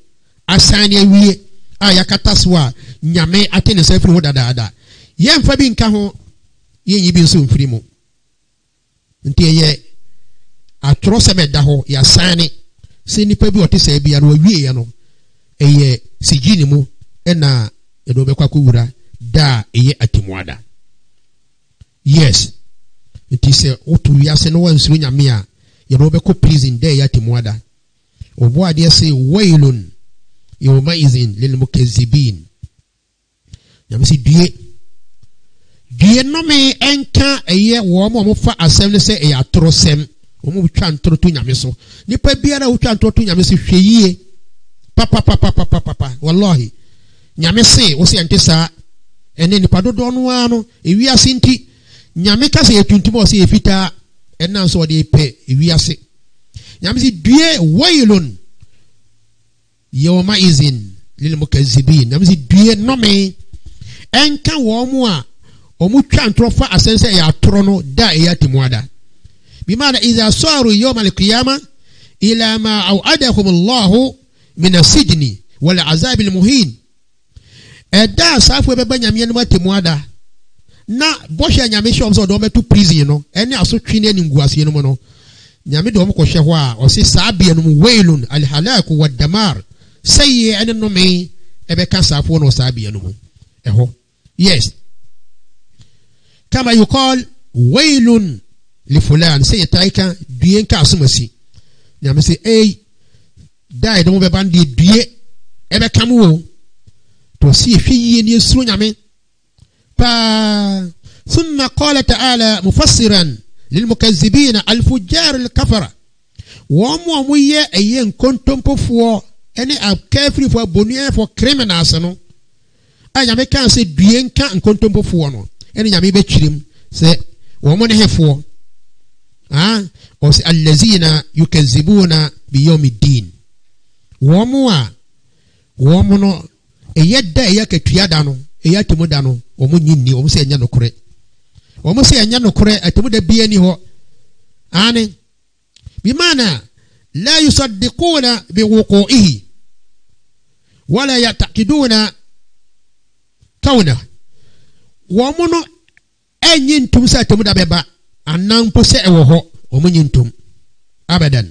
asane awie aya kataswa nyame atene safiri ho dadaada ye mfa bi nka ho ye nyi bi nso mfiri mu nti ye atro semeda ho ya sane se nipa bi otese bia no awie ya no sijini mu na edo be kwa kuwura da atimuada yes it is otu wiase no wansuru nyame a ye no be ko prison da atimuada obo ade se wailun yawma izin lil mukazzibin nyame si die no me enka wo mo fa asem ne se atrosem omo twa ntoro to nyame so nipa biara wo twa ntoro to nyame se hweyie papa wallahi nyame se wo se antesa ene nipa dodo no ano ewiase nti nyame ka se etuntum o se efita enna so de pe ewiase nyame se due wailun yawma izin lil mukazzibin nyame se due no me enka wo mo a omo twa ntoro fa asense ya toro no da yatimuada بمعنى إذا صاروا يوم القيامة إلى ما أوعدهم الله من السجن والعذاب المهين دا سافو ببا نيامي نما تموادا na bosha nyame shom so do metu prison no ene asotwe ne nguase no no nyame do mo hwe ho a o se saabia no wailun alhalak wadamar sayyi ene no me ebe ka safo no saabia no eho yes kama yuqal wailun li fulan se yetaika due nka asomasi nyame se dai do be bandi due ebe kamu to si hwiye ni esuro nyame pa ثم قال تعالى مفسرا للمكذبين الفجار الكفره ومويه اين كنتم بفو any carefree for bonnier for criminals no anyame kan se due nka nkontompo fo no any nyame be chirim se wo mo ne hefo o se allazina yukazzibuna biyawmiddin wo mo no eyeda eyakatua da no eyatemu da no wo mo nyinni wo mo se enya nokore wo mo se enya nokore atemu da bia ni ho ane bimana la yusaddiquna biwuqu'ihi wala yataqiduna kauna womono enyintum sa temu da beba anampo se ewo ho omunyintum abadan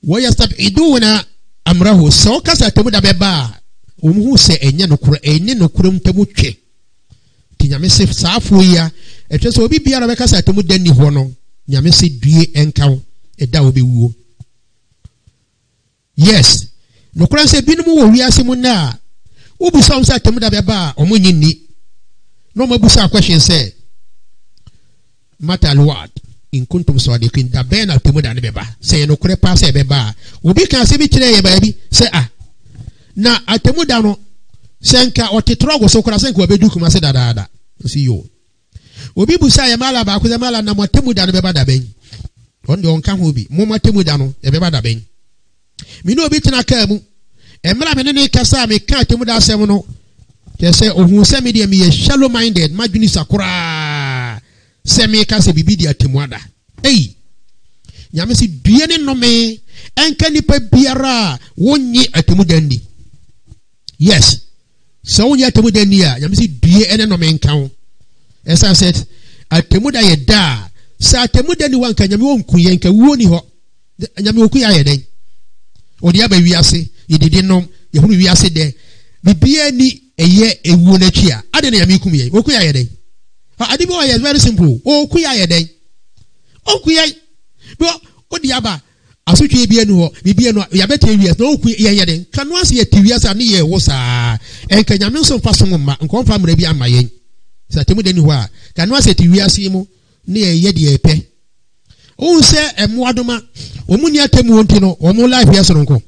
wayastabiduna amrahu so kasa temu da beba omuhu se enya nokure mtemu twe tinyame se saafo ya etweso obi biara be kasa temu dani ho no nyame se due enkaw eda obewuo. Yes, no kran se binum wo wiase mu na ubusa umsa temu da beba omunyini no mabusa question say matal word in kuntum sadiqin da bena temu da ne beba say no kure pa say beba obi kan se bi kire ye ba bi say na atemu da no senka otitrogo so kura senka obedu kuma se da si yo obi busa ye mala ba kuze mala na motemu da ne beba da ben on de on kan ho bi mo matemu da no e beba da ben mi no bi tena ka mu emra me ne kasa me ka temu da asem no ke se ohun se me de me ye shallow minded madwini sakura se me ka se bibi di atemu ada nyame si due ne no me enka nipa biara wonyi atemu da ndi. Yes, so wonyi atemu da ndi a nyame si due ene no me nka wo esa set atemu da ye da sa atemu da ni wanka nyame wonku ye nka wuo ni ho nyame oku ya ye den odi aba wiase yedede nom ye hunu wiase de bibia ni eye ewuo na twa ade na yame kum ye oku ya ye den ade bi o ye very simple oku ya ye den oku ya bo odi aba asotwe bia ni ho bibia no ya beta wiase na oku ye ye den kanu ase ye tiwiase na ye wo saa enka nyame nso mfa so mma nko mfa mra bi ama yen sa temu de ni ho a kanu ase tiwiase mu na ye de epe o se emuadoma omuni atemu wonti no omu life yeso nko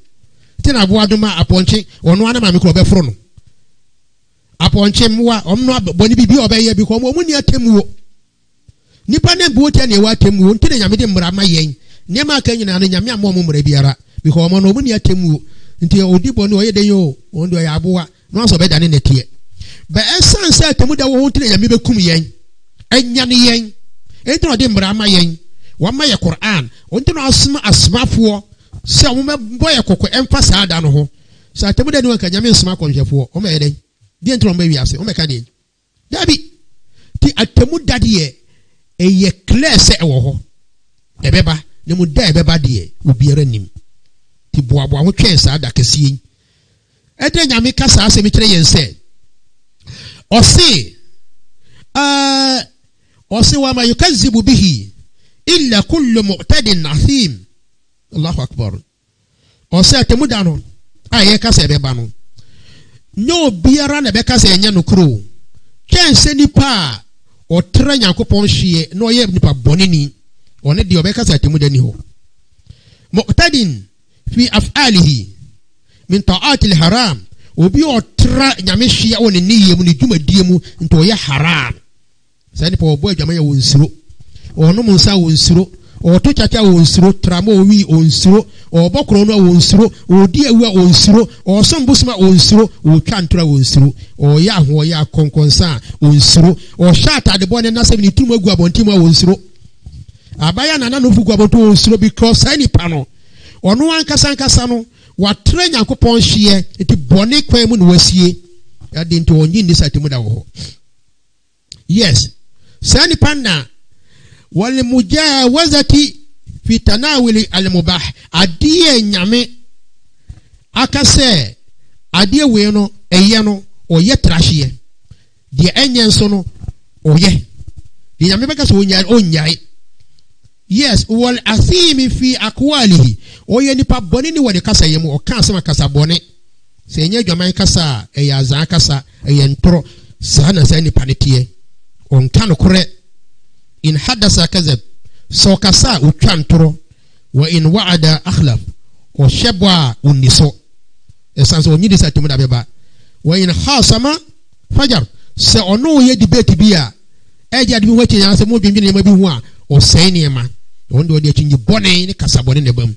tina abuadoma aponche ono ana mame ko be foro no aponche mwa omno boni bibi obeye bi ko omuni atemu wo nipa ne buoti na ewa atemu wo ntine nyame de mra ma yen nema aka nyina no nyame ammo mra biara bi ko omo no omuni atemu wo nti odibo ne oyede yo ondo ya aboa no aso be dane netie ba esanse atemu da wo ntine nyame be kum yen enya ne yen entino de mra ma yen wama ye Quran ontino asmafo se wo meboye kokko emfa saada no ho sa temu de no kan nyame nsma konhwefo o me yeden die ntino mba wiase o me ka de dabi ti atemu dade ye clear se ewo ho ebeba ne mu da ebeba de obiara nim ti boabo ho twen saada kese ede nyame kasa ase mi kire yense osi wa ma yukazzibu bihi illa kullu mu'tadin nathim. Allahu akbar. Ose atemu da no aye kasa ebeba no nyo biara na be kasa enya no kro kense nipa otra Nyankopon hwie no ye nipa bonini one de obeka sa atemu da ni ho mu'tadin fi af'alihi min ta'ati al-haram obi otra nyame hwie woni niye mu ni dwumadie mu nto ye haram sa nipa obo adwama ye wonsiro ono munsa wonsiro oto chacha wonsiro tramo wi wonsiro obokro no wonsiro odi awu wonsiro osombusuma wonsiro otwantra wonsiro oya ho ya konkonsa wonsiro o shata de bone na 7 tumu agu abontimu wonsiro abaya nana no fugu abonto wonsiro because any pano ono ankasa no watre Nyankopon hye eti bone kwan mu no wasie ade nto onyi ni satemu da wo. Yes, sani panna wal mujawazati fi tanawuli al mubah adie nyame akase adie we no eye no oye trahye de enye nso no oye ti nyame beka so onyai yes wal athimi fi aqwalihi oye nipa boni ni wode kasa yemu o kan asema kasa boni se enye dwaman kasa eya azan kasa eye ntoro sana sa nipa netie on kan kore in hadasa kazab so kasa utwa ntoro wa in wa'ada akhlaf o shebwa uniso esanso onyidi sa tumuda beba wa in khasama fajar se ono ye debate bia eja de wachi yan se mo dwindwin ma bi hu a o sai ne ma on do de chinji bone ni kasa bone ne bam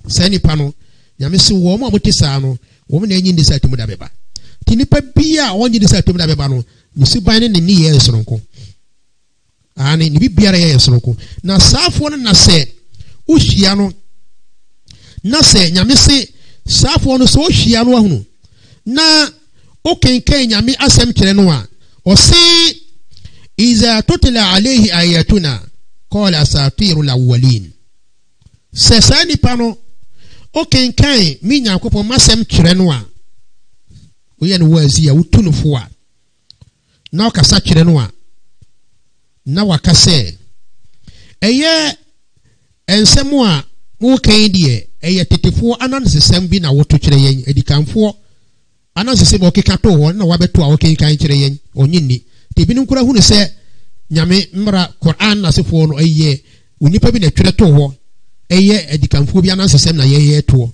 sai ni pa no nyame se wo mo amotisa no wo mo na enyi ndi sa tumuda beba tinipa bia onyi ndi sa tumuda beba no musiban ne ni ye soronko ani ni bibiara ye soronko na safo no na se uhia no na se nyame se safo no so uhia no ahunu na okenkan nyame asem kire no a o se iza tutla alayhi ayatuna qala asatirul awwalin se sani pano okenkan mi nyankopon masem kire no a oye no wazi ya utunufo a na okasa kire no a na wakase eye ensemu a wo kan die eye tetefo anansesem bi na woto kire yen edikanfo anansesem okeka to ho na wabeto a wokenkan kire yen onyinni te bi nkura hu ne se nyame mra Quran na sefo no eye onipa bi na twere to ho eye edikanfo bi anansesem na ye to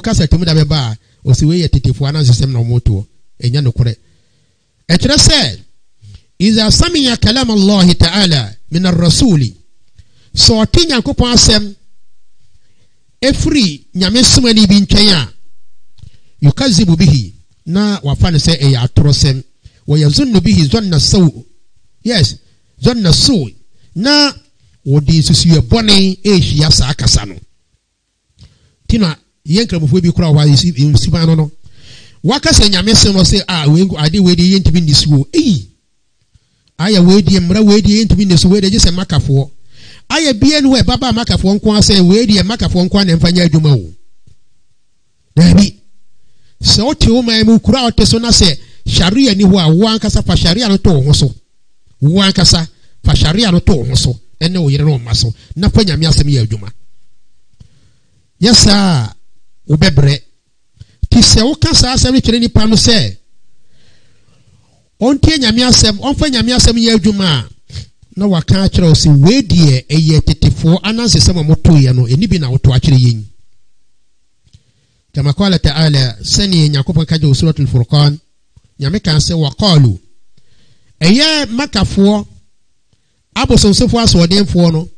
kasa temu da beba o si we ye tetefo anansesem na moto enya no kore e kire se iza samiya kalam Allah ta'ala min ar-rasuli so tinya kopon asem efri nyame sumani bi ntwen a yukazibu bihi na wafane se e atrosem wa yazunnu bihi zanna saw yes zanna saw na wodi susuye bone e hia sa akasa no tina yenkramofo bi kura wa siban no wakase nyame se no se we ade we de yentimi ndisuo aya we de mra we de yentimi ndisuo we de je se makafo aya bia no we baba makafo nko ase we de makafo nko na mfanya adwuma wo dabi so ti o mai mu kura oteso na se sharia ni ho a wo ankasa fa sharia no to ho so wo ankasa fa sharia no to ho so ene wo yere no maso na fa nyame asem ya adwuma yesa wo bebre ti se wo kasa asem kire ni pa no se on tie nyame asem on fa nyame asem ya adwuma na waka kire o se we die eye tetefo ananse sem moto ye no eni bi na wo to akire yin kama qala ta'ala sani nyakopan kaje suratul furqan nyame kan se waqalu eye makafo abosonsofo asodemfo no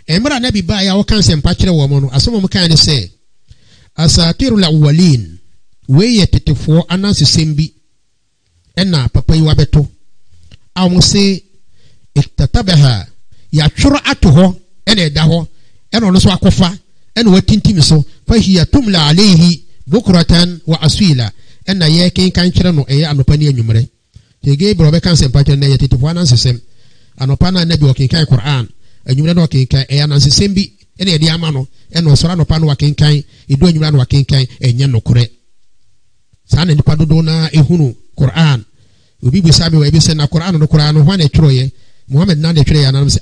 emra na bi ba ya wo kan se mpa kire wo mo no asomo mo kan ne se asatirul awwalin we ye tetefo ananse sembi ena papa yi wabeto awu se iktatabaha ya chura atoho ena eda ho ena no so akofa ena watintimi so fa hiya tumla alayhi bukratan wa asila ena ye kan kire no eye anopa ni anwumre tege bro be kan sempa kire na ye tetefo anansesem anopa na nabi wakinkan Quran anwumre na wakinkan eye anansesem bi ena ye di ama no ena osora anopa no wakinkan edu anwumre na wakinkan enye nokore sana nipa dodo na ehunu Quran obi bi sabe wa bi se na Quran no Quran ho na twroye Muhammad na de twre ya na se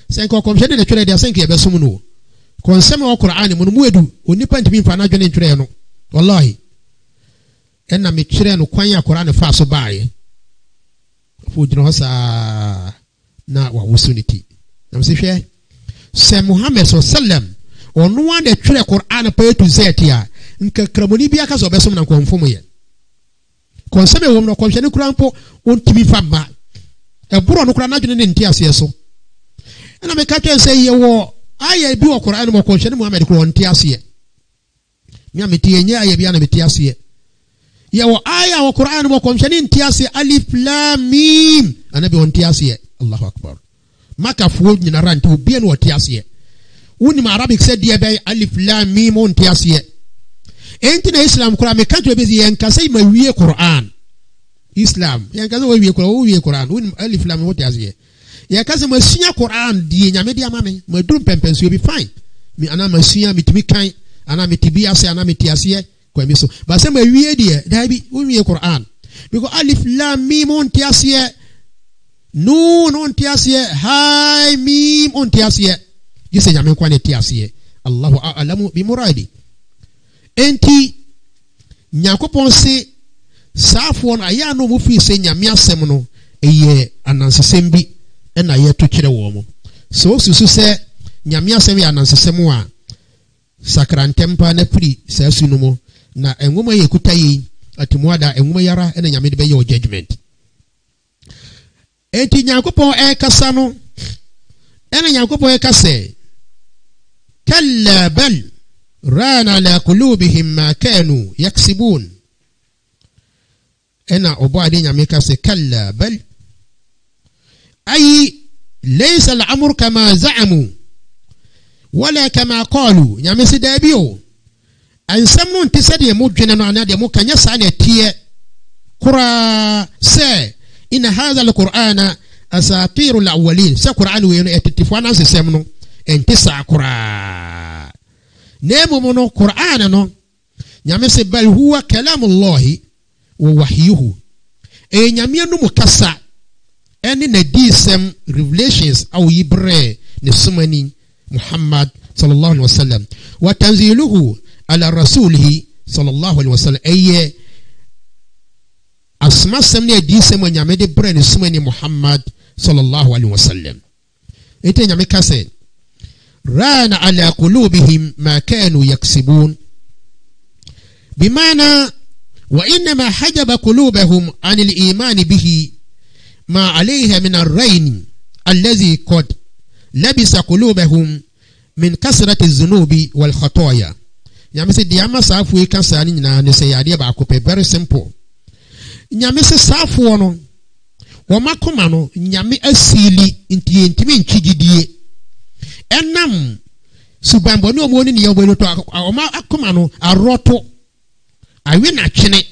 senko komhede de twre de senko ye besum no konsem o Quran mu mu edu onipa ntimi mfa na dwene twre no wallahi enna me twre no kwan ya Quran fa so baaye fu jino sa na wa wusuniti na se hwe se Muhammad sallam onu wa de twre Quran pa etu zetia nka kramoni bia ka so besum na konfom ye konsem wo no komhede Quran po ontimi fa ba eburo no kura na dwene ne ntiase so na me ka twen se ye wo aya bi wo Quran mo ko hwene Muhammad ko ntiase mi ameti enye aya bi na metiase ye wo aya wo Quran mo ko hwene ntiase alif lam mim anabi won ntiase Allahu akbar maka fu nyina ranti obi na ntiase woni ma Arabic said ye be alif lam mim won ntiase enti na Islam kura me ka twen be ye nka sai ma wie Quran Islam yankaza we wie Quran won alif lam what as ye ya kaza masua Quran die nyame dia mame madum pempenso be fine mi ana masua mitimi kan ana mitibi ase ana mitiase kwa mi so ba se ma wie die dai bi won wie Quran because alif lam mim on tiase nun ontiasie hai mim ontiasie gise nyame kwa ne tiasie Allahu a'lamu bi muradi enti Nyankopon se safo na ya no mu fi se nyame asem no eye anansesem bi na ye to kire wo mo so susu se nyame asem ya anansesem a sakrantempa na pri sa sunu mo na enwoma ye kutayi atimoada enwoma yara na nyame de be ye judgment enti Nyankopon kasa no Nyankopon kasa kalla bal rana ala qulubihim ma kanu yaksibun obo ade nyame kasa kalla bal ay laysa al-amru kama za'amu wala kama qalu nyame sidabio ansam no ntisade mo dwene no anade mo kanya sa na tie qura sa in hadha al-qur'ana asatir al-awwalin sa qur'an we no etifana sesem no entisa qura nemo no qur'an no nyame se bal huwa kalamullahi wa wahyuhu nyame no mukasa eni na disem revelations au yibre ne sumani Muhammad sallallahu alaihi wasallam wa tanziluhu ala rasulihi sallallahu alaihi wasallam eye asma samne disem nyame de bre ne sumani Muhammad sallallahu alaihi wasallam ite nyame kase rana ala qulubihim ma kanu yaksibun bimana wa inma hajaba qulubahum an al-iman bihi ما عليها من الرين الذي قد لبس قلوبهم من كثرة الذنوب والخطايا يعني مثل ديما سافو كانساني نانا سيادي باكو very simple nyame se safo no wo makoma no nyame asili ntimi nchigidie enam subambo ni omo ni ne yobolo to oma akoma no aroto awe na twene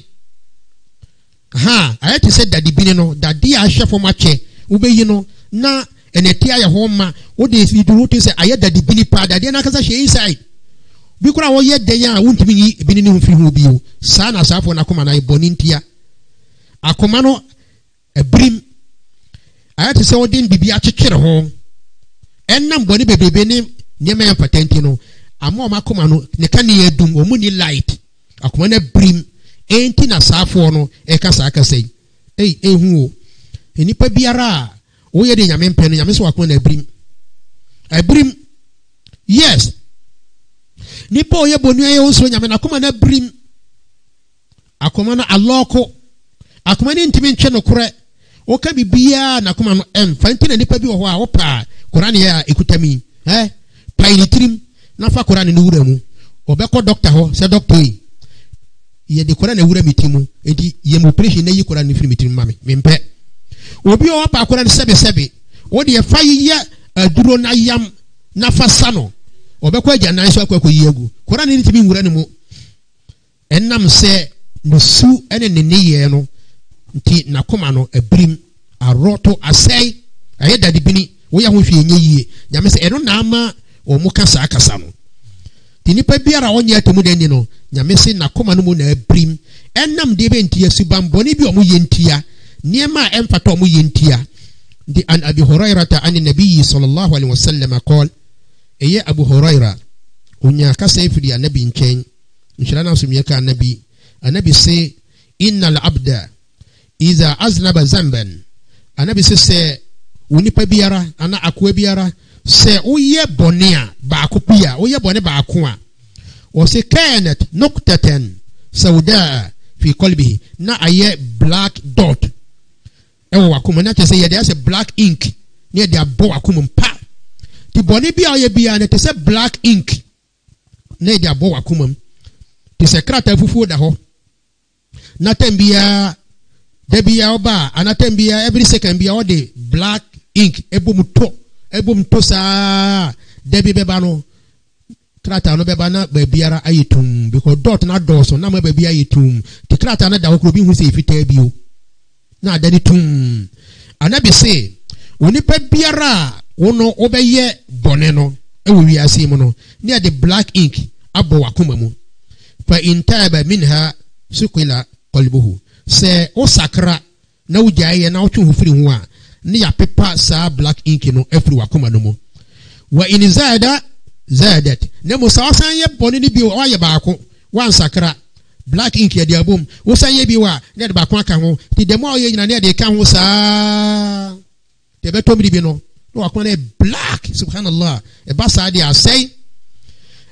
ayati said that dibini no that dia ahwefo mache ubeyi no na enetia ye homa wo de iduru te say ayada dibini pa da dia na kasa hwe inside bi kura wo ye den ya wontimi yi ebini ne mfiri hu bio sa na safo na koma na iboni ntia akoma no ebrim ayati say wo den bibi akekere ho ennam boni bebebe ne nyema ya patenti no ama o makoma no ne ka ne yadum o mu ni light akoma na brim enti na safo no kasa akasai hu enipa biara wo ye de nyame mpe no nyame so akon na abrim yes nipa o ye bonu ye wo so nyame na akoma na abrim akoma na aloko akoma ni ntimi ntwe no kore o ka bibia na akoma no fanti na nipa bi wo ho a wo pa Quran ya ekutami pa ni trim na fa Quran ni wura mu obekọ doctor ho se doctor yi ye de Quran na wura mitimu enti ye mo operation na yi Quran ni firi mitimu mame mempe obi o pa Quran sebe o de fa yi aduro na yam na fa sano obekọ agya nan so akọ yi agu Quran ni timi wura ni mu ennam se no su ene ne ye no nti na koma no abrim aroto asai aye dadi bini wo ya ho hwe enye yie nyame se eno na ama o mu kasa akasa no tinipa biara onye atemu dani no nyame se na koma no mu na abrim ennam de be ntia subamboni bi o mu yentia niema emfata o mu yentia di an abi hurairata an nabiy sallallahu alaihi wasallam qol eye abu huraira unya kasa ifiri anabi nchen nshira na sumye ka anabi se innal abda iza aznaba zamban anabi se unipa biara ana akwa biara se uye bonia ba akopia uye bone ba akwa o se kanat nuqtatan sauda fi qalbihi na aye black dot ewo wakuma na se ye dey say black ink ne dey abo wakuma mpa ti bone bia oye bia na te say black ink ne dey abo wakuma ti se krata fufu da ho na tambia debia oba anatambia every second bia o de black ink ebom to sa debi beba no krata no beba na babiara ayitum because dot na doso na ma babia ayitum ti krata na da wo bi hu se fita bio na adani tum anabi se onipa biara wono obeye bone no ewi asimo no ne de black ink abo wakoma mu fa intaba minha suqila qalbuhu se o sakra na ujaye na otu hufiri hu a ni ya pepa sa black ink no afiri wakoma no mu wa in zadat ne mo sa san ye boni ni bi o ye baako wan sakra black ink ya diabom wo san ye bi wa ne de baako aka ho ti de mo o ye nyina ne de ka ho sa te beto mi bi no wakoma ne black subhanallah e ba sa dia say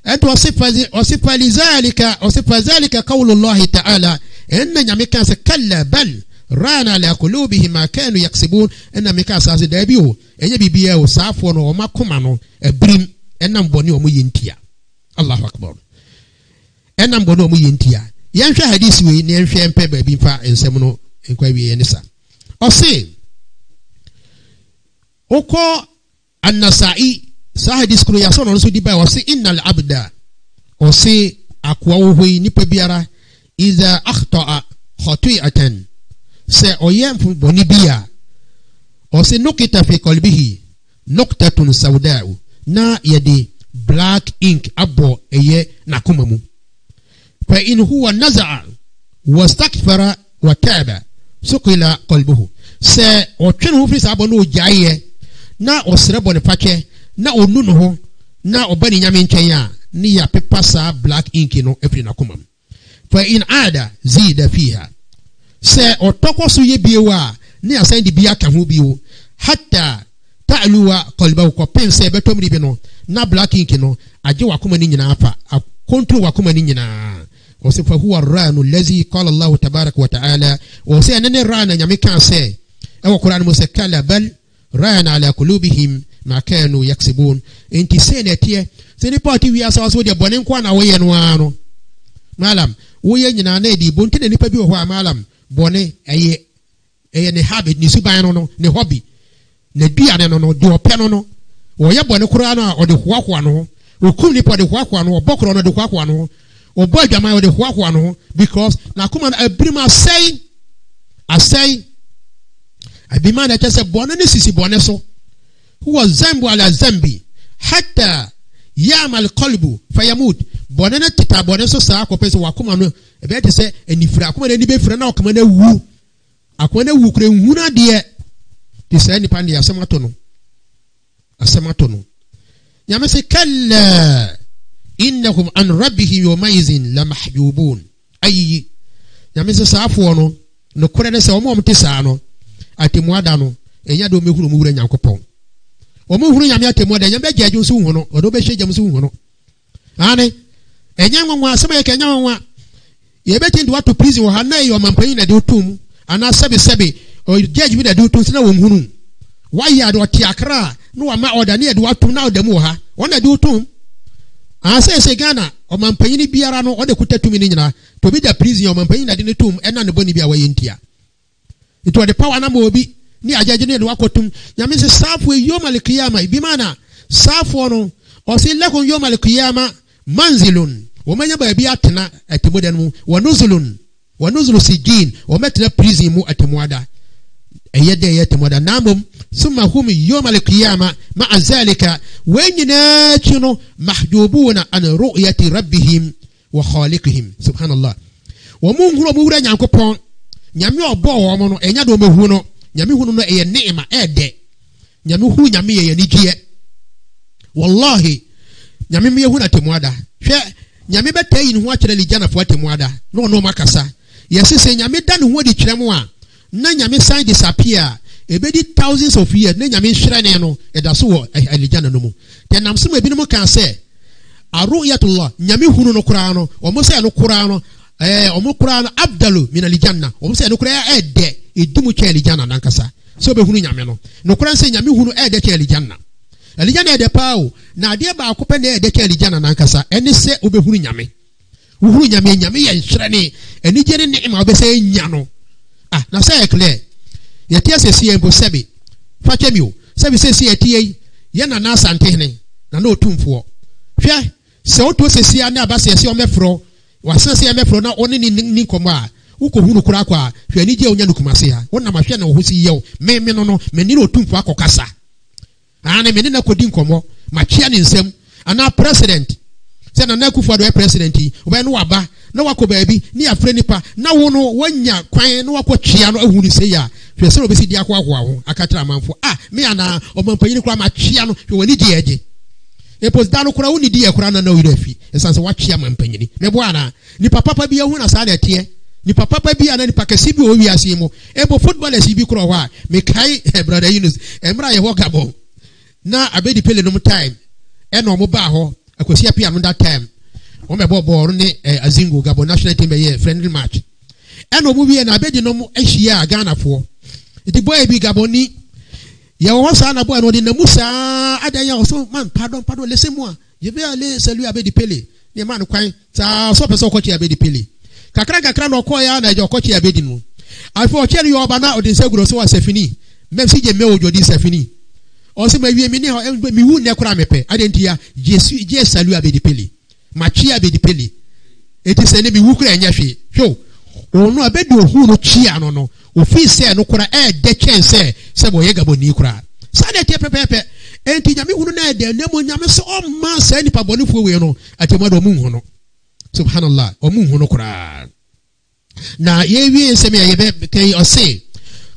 أنت وصف لذلك قول الله تعالى إن نمكاس كلا بل ران على قلوبهم ما كانوا يكسبون إن مكاس هذا دابيو إن بيبيا وصافون وما كمانو بريم إن بني ومو ينتيا الله أكبر إن بني ومو ينتيا ينشأ حديث وين ينشأ إمبى بينفع إنسانو إنكوي بينسا أصي أكو النسائي saha diskuru ya so no so di ba o se innal abda o se akwa wo hoi nipa biara iza akhta'a khati'atan se oyem fu boni bia o se nukita fi qalbihi nuktatun sawda'u na yadi black ink abo eye nakumamu fa in huwa naza'a wastakfara wa taba suqila qalbuhu se o twenu fi sa abo no jaye na o sere boni pache na onu no ho na obani nyame nchen ya ni ya pepa sa black ink no efri na komam fa in ada zida fiha se otokoso ye biewa ni asan di bia ka ho bio hatta ta'luwa qalbahu ko pense betomri bi no na black ink no age wakoma ni nyina afa akontrol wakoma ni nyina wasifa huwa ranu allazi qala Allah tabarak wa ta'ala o se anene rana nyame kan se e wo Qur'an mo se kala bal rana ala qulubihim ma kanu yaksibun enti senetie seni party wi asa so de bonen kwa na woye no ano malam woye nyina na edi bonte ne nipa bi wo ho malam bone eye ne habit ni suban no ne hobby ne dua ne no de ope no woye bone kura no o de hoakwa no okum ni po de hoakwa no obokro no de hoakwa no obo adwama o de hoakwa no because na kuma na abirima asai abima na tese bone ne sisi bone so huwa zambu ala zambi hatta yamal qalbu fayamut bonana tita boneso sa akopese wakoma no ebe te se enifira akoma na ni be fira na okoma na wu akoma na wu kure huna de te se ni pande asamato no nyame se kalla innahum an rabbihim yawmaizin lamahjubun ayi nyame se saafo no kure ne se omo te sa no atemuada no enya do mehuru mu wura nyankopon omo huru nyame atemu da nyame gya jo so hu no odo be hye gyam so hu no ane enya nwanwa asema ye kenya nwanwa ye beti ndi wato prison wo ha na ye omampanyi na de otum ana sebe o judge bi na de otum sina wo hunu waya do tiakra no wa ma order na de wato na odamu ha wona de otum ase Ghana omampanyi ni biara no ode kutatumi ni nyina to bi da prison omampanyi na de ne tum ena ne boni bia wa yentia ito de power na mo obi ni ajaje ne wakotum nyame se safu yomal qiyama bimana safu no o se lekon yomal qiyama manzilun o manya ba bi atena atimodan mu wa nuzulu sijin o metna prison mu atemwada eyede yetemwada namum summa hum yomal qiyama ma azalika wenyina chuno mahjubuna an ru'yati rabbihim wa khaliqihim subhanallah wa mungu mu wura nyankopon nyame obo wo mo no enya do mehu no nyame hunu no eye neema ede nyame hu nyame ye ni gie wallahi nyame me hu na temuada hwe nyame betayi ni ho akere lijana fo temuada no makasa yesese nyame da ne ho di kiremu a na nyame sign disappear ebedi thousands of years na nyame hwere ne no eda so wo lijana no mu tenam so ebi no mu kan se aruyatullah nyame hunu no kura no omo se no kura no omo kura no abdalu min aljanna omo se no kura ede edumu cheli janna nankasa so be hunu nyame no kura se nyame hunu ede cheli janna ede pao na ade ba akopɛ na ede cheli janna nankasa ene se obe hunu nyame ye nhyerene eni gye ne neema obese nya no na say clear ye tie se sie mbo sebe fa twemio sebe se sie tie ye na na asante hene na na otumfo hwe se oto se sie na aba se o mefro wa se se mefro na oni ni komo a uko hunu kura kwa hwe ni je onya nukumase ha wona ma hwe na wo si yew me no me ni otumfo akokasa ana me ni na kodi nkomo ma chia ni nsem ana president se na Akufo do president obe no waba na wako baabi ni afre nipa na wo no wanya kwan na wako chia no ahunu se ya Hwese obesi di akwa ho akatra manfo me ana omampanyini kura ma twia no hwe wani di eje epos da no kura woni di e kura na na wira fi esanse wa twia mampanyini me bo ana ni papa bi ehuna sa na tie ni papa bi ana ni pakasi bi o wi ase mo ebo footballers bi kura ho a me kai brother Yunus emra ye ho Gabon na abedi pele no time e no mo ba ho akosi apia no that time o me ball ne Azingo Gabon national team be friendly match e no mo bi na abedi no mo ahia Ghana fo iti boy bi Gaboni ya wasa na boy no de na musa adanya so man pardon laissez-moi je vais aller saluer Abedi Pele ni man kwan sa so person ko chi Abedi Pele kakra no ko ya na je ko chi Abedi no afo che yo ba na odin seguro so wa sefini même si je me ojodi sefini o se ma wie mi ni mi hu ne kura mepe adentia je saluer Abedi Pele ma chi Abedi Pele eti se ne mi hu kura nya hwe hwo ono Abedi ohu no chi ano no ofi se no kura de chense se boye Gaboni kura sa de tie pepepe enti nyame hunu na de nemo nyame so o ma sa nipa bonifo we no atemado mu hu no subhanallah o mu hu no kura na ye wi se me ye be kai o se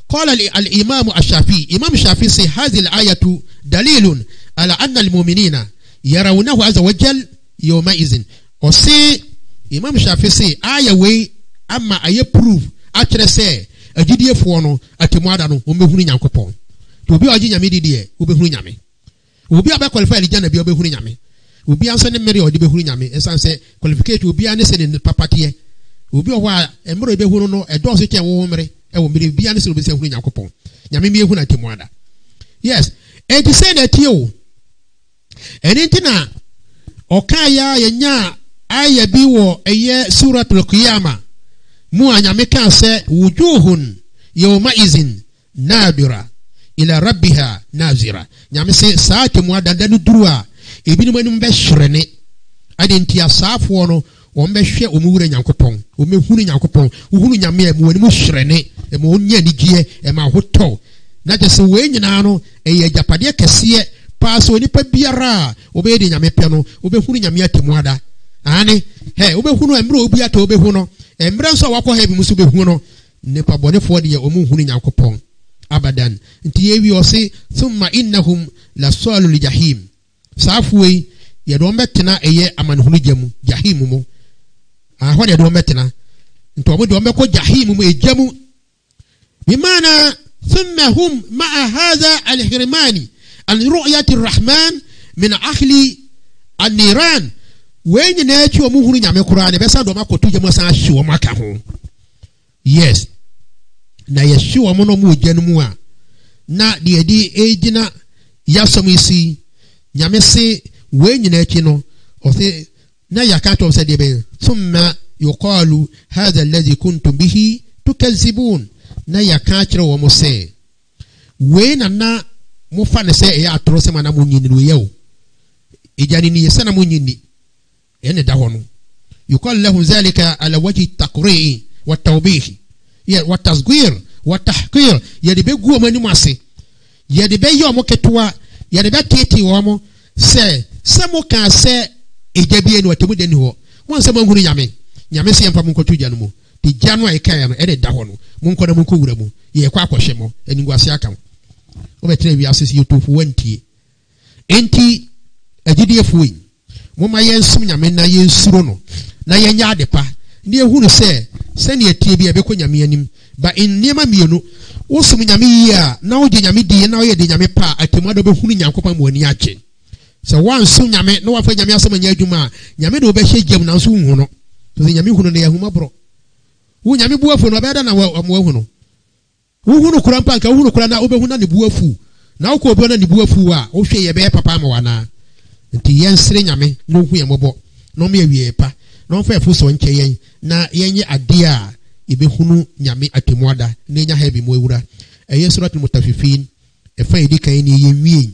qala al imam ash-shafi imam shafi say hadhihi al ayatu dalilun ala anna al mu'minina yarawnahu azza wa jal yawma izin o se imam shafi say aya we amma aye prove atre se agidiefoɔ no atemuada no ombehunu nyankopɔn to obi ɔgye nyame didie obehunu nyame obi aba qualify le jana bi obehunu nyame obi anso ne mmere ɔde behunu nyame esanse qualification obi ane se ne papatie obi ɔhɔ a mmere obehunu no ɛdɔso kyɛn wo mmere ɛwɔ mmere bi ane se obi se hunu nyankopɔn nyame mi ehunu atemuada yes enti se na tie o eni ntina ɔka ya yenya aya bi wɔ ɛyɛ suratul qiyamah mu anyame kan se wujuhun yawma izin nadira ila rabbiha nazira nyame se saate mu adanda no duru a ebinim anim be hyrene adenti asafo no won be hwe omuwura nyankopon omehunu nyankopon uhunu nyame e mu anim hyrene e mu onya nigie e ma hoto na je se we nyina no e ye japade kese paaso nipa biara obedi nyame pe no obehunu nyame atemu ada ane obehunu emre obi ata obehunu emre nso wakɔ ha bi musu behu no nipa bɔnefo de omu hunu nyankopɔn abadan nti yewi ɔse thumma innahum lasalul jahim safui ye do metena eye amanhunu jamu jahim mu hɔ de do metena nti omu do mekɔ jahim mu ejamu bimana thumma hum ma'a hadha alhirmani an ru'yati arrahman min ahli an-niran when you na echi omu hunu nyame kura ne besa do makotu je mosan hye o maka ho yes na ye hye o mo no mu ogya no mu a na de edi ejina yasom isi nyame se when you na echi no o se na yakato se de be thumma yuqalu hadha alladhi kuntum bihi tukazibun na yakachire wo mo se we na mo fa ne se e atoro se mana mo nyini no ye o ejani ni yesa na mo nyini ene da hono yuqal lahu zalika ala wajhi taqri'i wa tawbih ya wa tasghir wa tahqir ya de begu mani mase ya de be yo mo ketwa ya de be tete wo mo se mo ka se ejabie ni watemu de ni ho won se manhuru nyame se yampa mo nkotu gya no mo ti gya no ai kan ya no ene da hono mo nko na mo nko wura mo ye kwa akohye mo eni nguase aka mo obetre wi asese yotofu wantie enti agidie fuwi moma yensum nyame na yensuro no na yenya adepa ne ehunu se ne atie bia beko nyame anim ba ennema mienu wosum nyame yi a na oje nyame die na oyede nyame pa atemado behunu nyankopa mo ani ache se wansum nyame na wafa nyame asema nya adwuma nyame de obehye gyam na nso hu no so nyame hunu ne yahuma bro wo nyame buafu no obeda na mo hunu wo hunu kura mpa nka wo hunu kura na obehu na ne buafu na wo ko obi na ne buafu a wo hwe ye be papa ma wana nti yensire nyame no hu ye mobo no me awie pa no fa efu so nche yen na yenye ade a ebehunu nyame atemuada na nya ha bi mo ewura eye suratul mutaffifin e fa edi kan ni yewie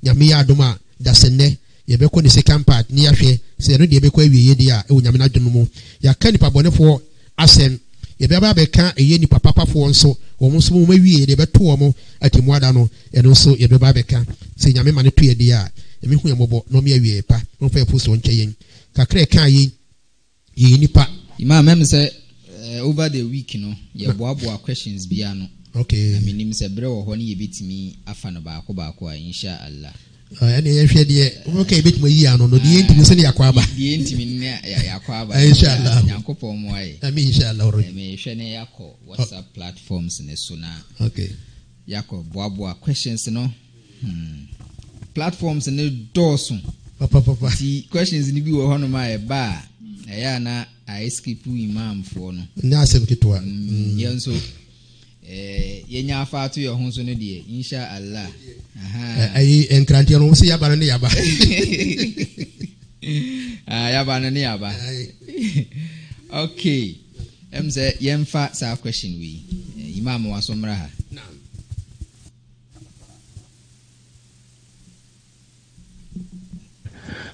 nyame ya adoma da senne ye be ko ni second part ni ahwe se no de be ko awie ye de a e wo nyame na dwonu mu ya ka ni pabonefo asem ye be ba be ka eye ni papapafo nso wo mo so mo awie de be to wo mo atemuada no e no so ye be ba be ka se nyame ma ne to ye de a emi hu yamobo no me awie pa no fa efu so nche yen kakra kan yen ye nipa imam mem say over the week no ye boaboa questions bia no Okay. Minim se bre wo ho ne yebetimi afa no baako insha Allah. Ene ye hwe de okay betimo yi ano no de yentimi se ne yakwa aba. De yentimi ne yakwa aba. Insha Allah. Yankopon mo aye. Amen insha Allah. Me hwe ne yakọ WhatsApp platforms ne so na. Okay. Yakọ boaboa questions no. Platforms ne dosun. Papa. The questions ni bi wo ho no ma e ba. Eya na I skip imam for no. Na asem kitwa. Yenso yenya afa to your ho so no de insha Allah. Ai enkrante no se yaba no yaba. Yaba no yaba. Okay. Say yemfa sa question we. Imam wa somra ha.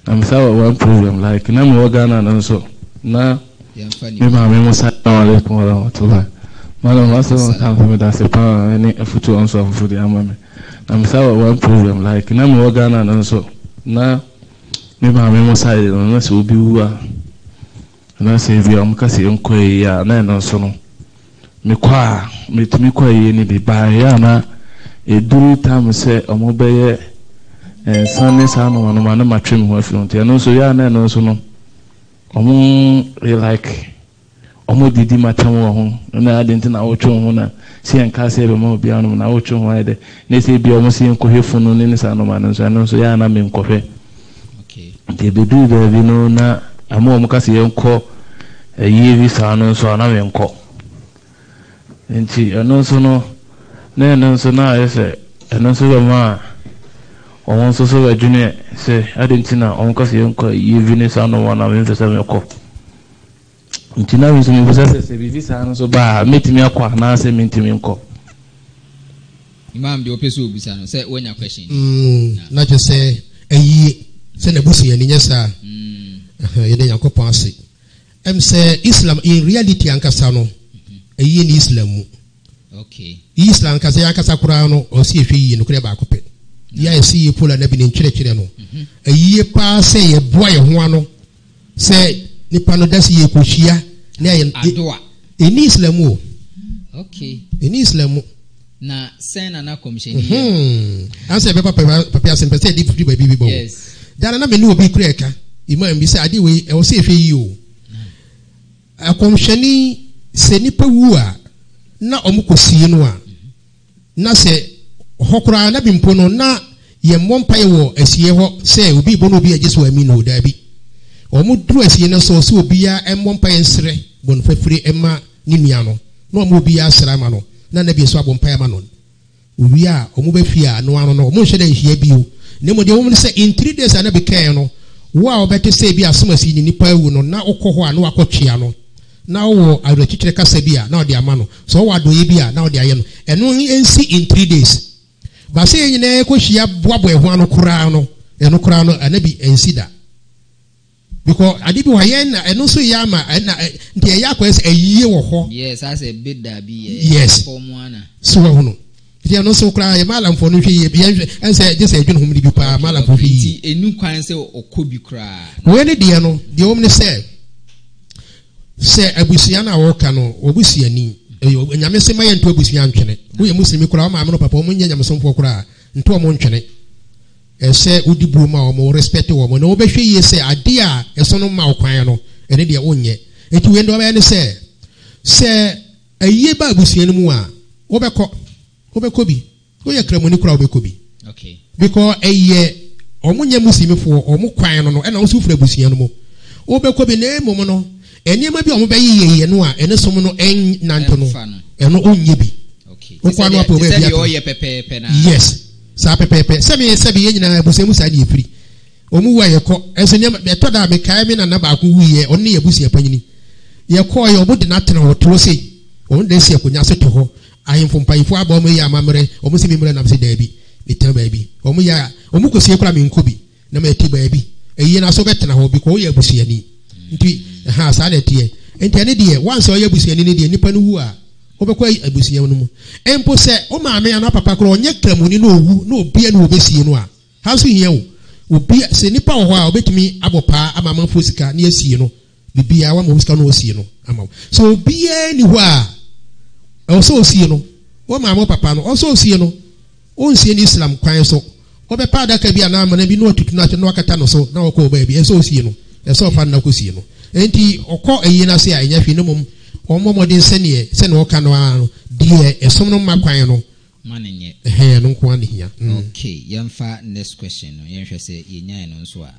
I'm sorry one problem like na mo Ghana na so na me ma me mo assalamu alaikum wa rahmatullah. Malam waso kan fa me da se pa any futu on so for the amame. I'm sorry one problem like na mo Ghana na so na me ma me mo sai na se obi wu na se vi am ka se enko ya na no so no me kwa me tumi kwa ye ni bi ba ya na eduru tam se omo beye Sunday sano no matrim ho afront ya no so ya na no so no omo like omo didi matam wo ho na adenti na wo twon ho na se enka se be mo bia no na wo twon ho ade na se bia omo se enko hefu no ni sano ma no so ya na me nkohwe. Okay. De bedu da bi no na amo omo ka se enko yevi sano so na me nko enti eno so no na eno so na ese eno so ma on so junior say Argentina on cause you Venus no one am for some ko ntina we so me say visa no so ba metimi akwa na say metimi nko imam de opeso obisa no say when your question na je say ayi say na busu ya ni nyesa ye de yakopon ase say Islam in reality ankasa no ayi ni Islam. Okay. Islam kasa ya kasa kura no o si ehwe yi no kure ba kope ya esi ye pola na bi ni nkyerɛkyerɛ no ayi pa sɛ ye boa ye ho ano sɛ nipa no dasi ye kohia na ye adoa eni Islam o. Okay. Eni Islam na sen na commission here anse be papa asempe sɛ di free ba bi bo. Yes. Dana na me no obi kura eka imam bi sɛ ade we e wo sɛ ehwe yi o akomhyɛni sɛ nipa wu a na omukosie no a na sɛ hokura na bimpo no na ye mmompae wo asie ho se obi bo no obi agiso ami no da bi omo duru asie no so so obi ya mmompae nsre bon fafiri ema ni nua no na omo obi ya asra ma no na na bi so abompae ma no owi a omo ba fi a no ano no omo hye da hia bi o ne mo de omo se in 3 days ana be kan no wo a obete se bi asomasi ni nipa wu no na okọ ho a na wakọtwea no na wo awrachichire kasa bi a na odi ama no so wo adoye bi a na odi aye no eno ensi in 3 days ba se nyina ko hia boabo eho ano kura no eno kura no anabi ensida because ade bi wa ye na eno so ya ma na ntia ya ko ese ayiye wo ho. Yes, as a bit da bi yes formuana so wo no ntia no so kura ye malam fo no hwe ye bi ense je se adwene hom bi pa malam fo hwe enu kwan se okobi kura we ne de no de wo ne se abusia na wo ka no obusia ni nyame se maye nto abusia ntwene wo ye muslimi kura ma no papa mo nya nyame so mfo kura nto mo ntwene se udi buru ma o mo respect wo mo na wo behwe ye se ade a eso no ma okwan no ene de wonye enti we ndo ba ne se aye ba abusia no mu a wo beko bi wo ye kramoni kura wo beko bi. Okay. Because eye omunye muslimi fo omu kwan no na wo so fura abusia no mo wo beko bi na emo no enema bi omo be ye no a ene som no en nanto no eno onye bi. Okay. Okwa no apo be bi o ye pepepe na. Yes. Sa pepepe se me ye nyina abusemu sa de efiri omu wa ye ko enso nyama be to da me kai me na ba ko wuye onne ye busia panyini ye ko ye obo de na tena ho to sei on de se akonya se to ho ahemfo mpayifo aba omo ye amamre omo se mimre na se da bi metan ba bi omu kosie kura me nkobi na ma eti ba bi eyi na so be tena ho bi ko ye abusia ni nti ha sa na tie enti ane de once o ye abusia ni de nipa no wu a obekwa abusia no mu empo se o maame ana papa kro onye kramuni no owu no obia no obesie no a ha so hia wo obia se nipa wo a obetumi abopa amama fosika na asie no bibia wa mo sika no osie no ama so obia ni ho a o so osie no ma mo papa no also sie no on sie ni Islam kwan so obe pa da ka bia na amana bi no atutu na no akata no so na okọ ba bi eso sie no eso fa na ko sie no enti okọ eyi na se a enya hwe no mum omomodin sene sene oka no ano die esom no makwan no manenye no nko an hia. Okay, yamfa next question no yemhwe se yenya no nso a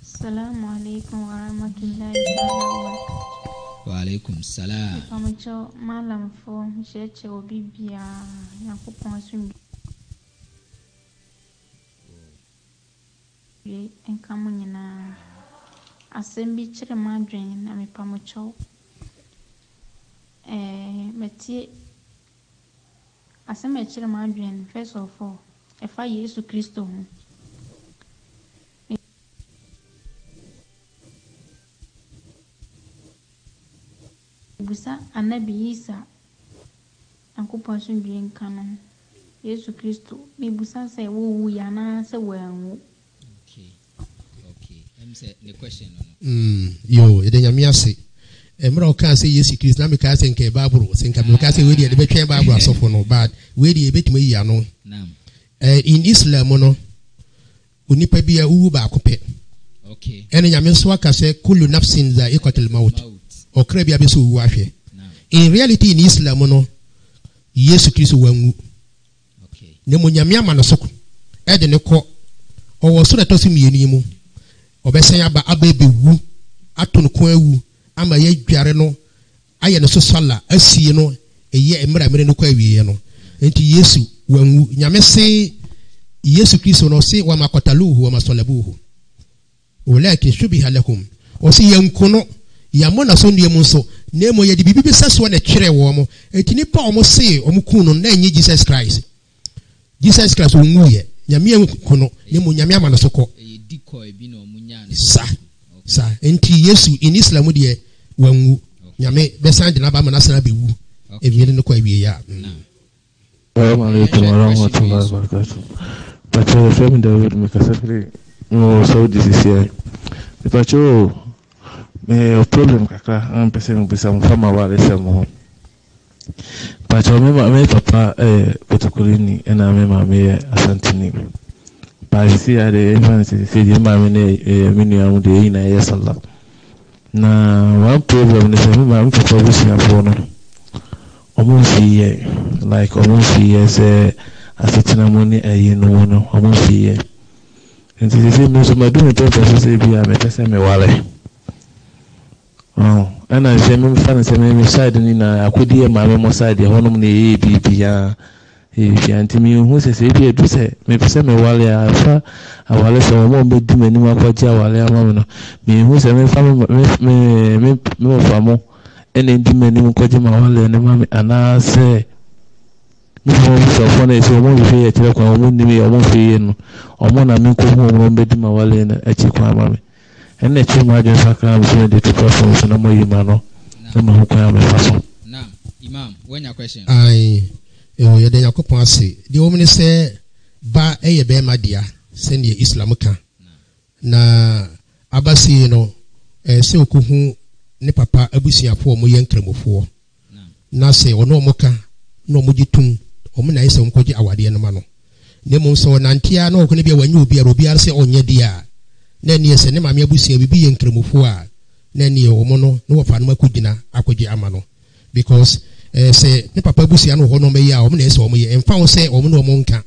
Assalamu alaikum wa rahmatullahi wa wa alaikum salam. Amacho malam fo cheche obibia yakopon sun bi enkamu nyina asembi chire madwen na mepamocho metie aseme chire madwen first of all efa Yesu Kristo ho busa anabi Isa akopon sun bi enkanu Yesu Kristo me busa se wo ya na se wanwu. Say the question yo ede nyame ase emra o kan say Yesu Christ na me ka say nke Bible say nka me ka say we dey betwen Bible asofo no bad we dey betuma yi ano in Islam no onipa bia uwu ba akopɛ ene nyame so aka say kullu nafsin za'iqatul maut okra bia be so uwu ahwe in reality in Islam no Yesu Christ wanwu ne mo nyame ama no soko ede ne kɔ owo so reto si mienu mu obesen aba abebewu atonu ko awu ama ye dware no aye no so sala asie no eye emra no ko awie no enti Yesu wanwu nyame se Yesu Kristo no se wa makotaluhu wa masalabuhu walakin shubiha lakum o se yankono ya mona so ndie mu so nemo ye di bibi seso na twere wo mo enti ni pa o mo se o mo ku no na enye Jesus Christ onwu ye nyame yankono nemo nyame ama no so ko sa enti Yesu in Islam de wanwu nyame besan de na ba mana sana bewu ewie no kwa wie ya Assalamualaikum warahmatullahi wabarakatuh. Pacho femi David mekasafiri no Saudi sisi. Pacho me problem kakra am pese me pesa mo fama wale semo. Pacho me papa potokolini ena me mama asantini. Paisi ade influence se di mama ne minu amu de ina ya sallah. Na one problem ne se me mama papa busi afo no. Almost year, like almost years, after money a year no, almost year. And this is most of my doing purpose to be a better me wale. Oh, and I say, me fan say me side in I could hear my memo side, the one of the ABP, if you anti-me who says, if you do say, me say me wale, I wale so won't be doing any more for Jawale, mamma. Me who say me family, me famo. Ene ndi meni mkoje mawale ne mami anase mi mo so fone so mo fi e tire kwa mo ndimi o mo fi no o mo na mi ko mo mbedi mawale na echi kwa mami ene chi ma je saka mo de to perform so na mo yima no na mo kwa me faso na imam when your question ai ye de yakopon ase de o mni se ba eye be madia se ne Islam ka na abasi no se okuhu ne papa abusiafo mo yenkramofo na se ono moka no mogitum o mo na yese mo koji awade no ma no ne mo so nantia na okone bia wanyu obi ara se onye dia na ne se ne mame abusia bibi yenkramofo a na ne o mo no no wofa no makugina akogi ama no because se ne papa abusia no ho no me ya o mo na yese o mo ye emfa wo se o mo no mo nka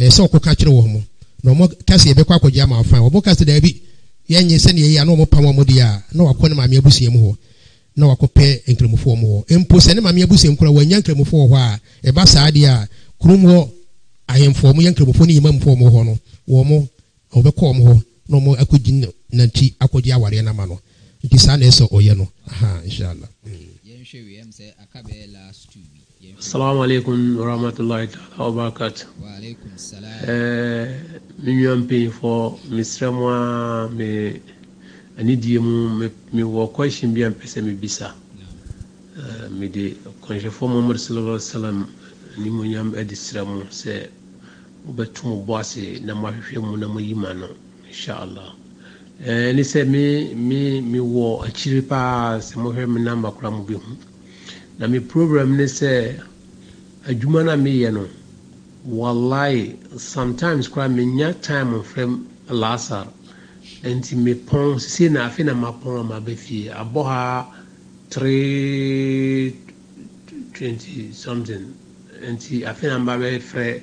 se okoka kire wo mo no mo kase be kwa akogi ama fa o mo kase da bi yenye se ne ya no mo pam mo dia na wakɔ ne mame abusia mu ho na wakɔpɛ enkremofo mo ho empo se ne mame abusia nkura wanya enkremofo ho a e ba saa dia krum ho ahemfo mo yenkremofo ne imamfo mo ho no wo mo obɛkɔ mo ho no mo akɔgi nanti akɔgi aware na ma no nti saa na eso oye no aha inshallah yenhwe we am say akabe last 2 week. Assalamu alaikum warahmatullahi ta'ala wabarakatuh. Wa alaikum salam. Minyan pay for Mr. Moi me anidie mu me wo question bi am pese me bisa. Me de konje fo Muhammad sallallahu alaihi wasallam ni mo nyam edisra mu se obetum boase na mahwehwe mu na mo yima no inshallah. Ni se me wo achiri pa se mo hwe me namba kura mu bi hu. na me program ne say adwuma na me ye no wallahi sometimes cry me nya time from lasar enti me pon si na afi na ma pon ma be fie aboha 320 something enti afi na ma be frɛ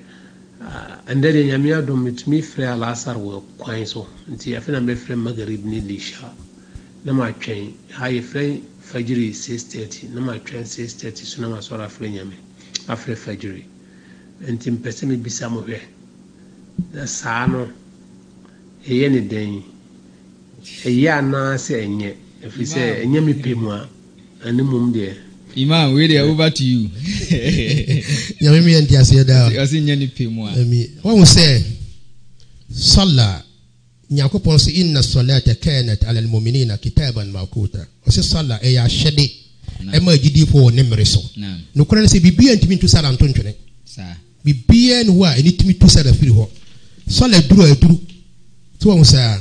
and then nyamia do mitmi frɛ lasar wo kwan so enti afi na be frɛ magarib ni lisha na ma twɛn ha ye frɛ fajiri 6:30 na ma twɛn 6:30 so na ma sɔra frɛ nyame afrɛ fajiri enti mpɛsɛ me bisa mo hwɛ na saa no eye ne den eye ana se enye efi se enye me pemu a animum de Imam, we dey over to you. Nyame me enti ase da o se nya ni pemu a ami won say salla nyakopon se inna salata kanat ala almu'minina kitaban mawquta o se salla e ya hyede e ma gidi fo ne mmere so no kora se bibia ntimi ntu sala nto ntwene sa bibia no wa eni timi tu sala firi ho salla aduru to won say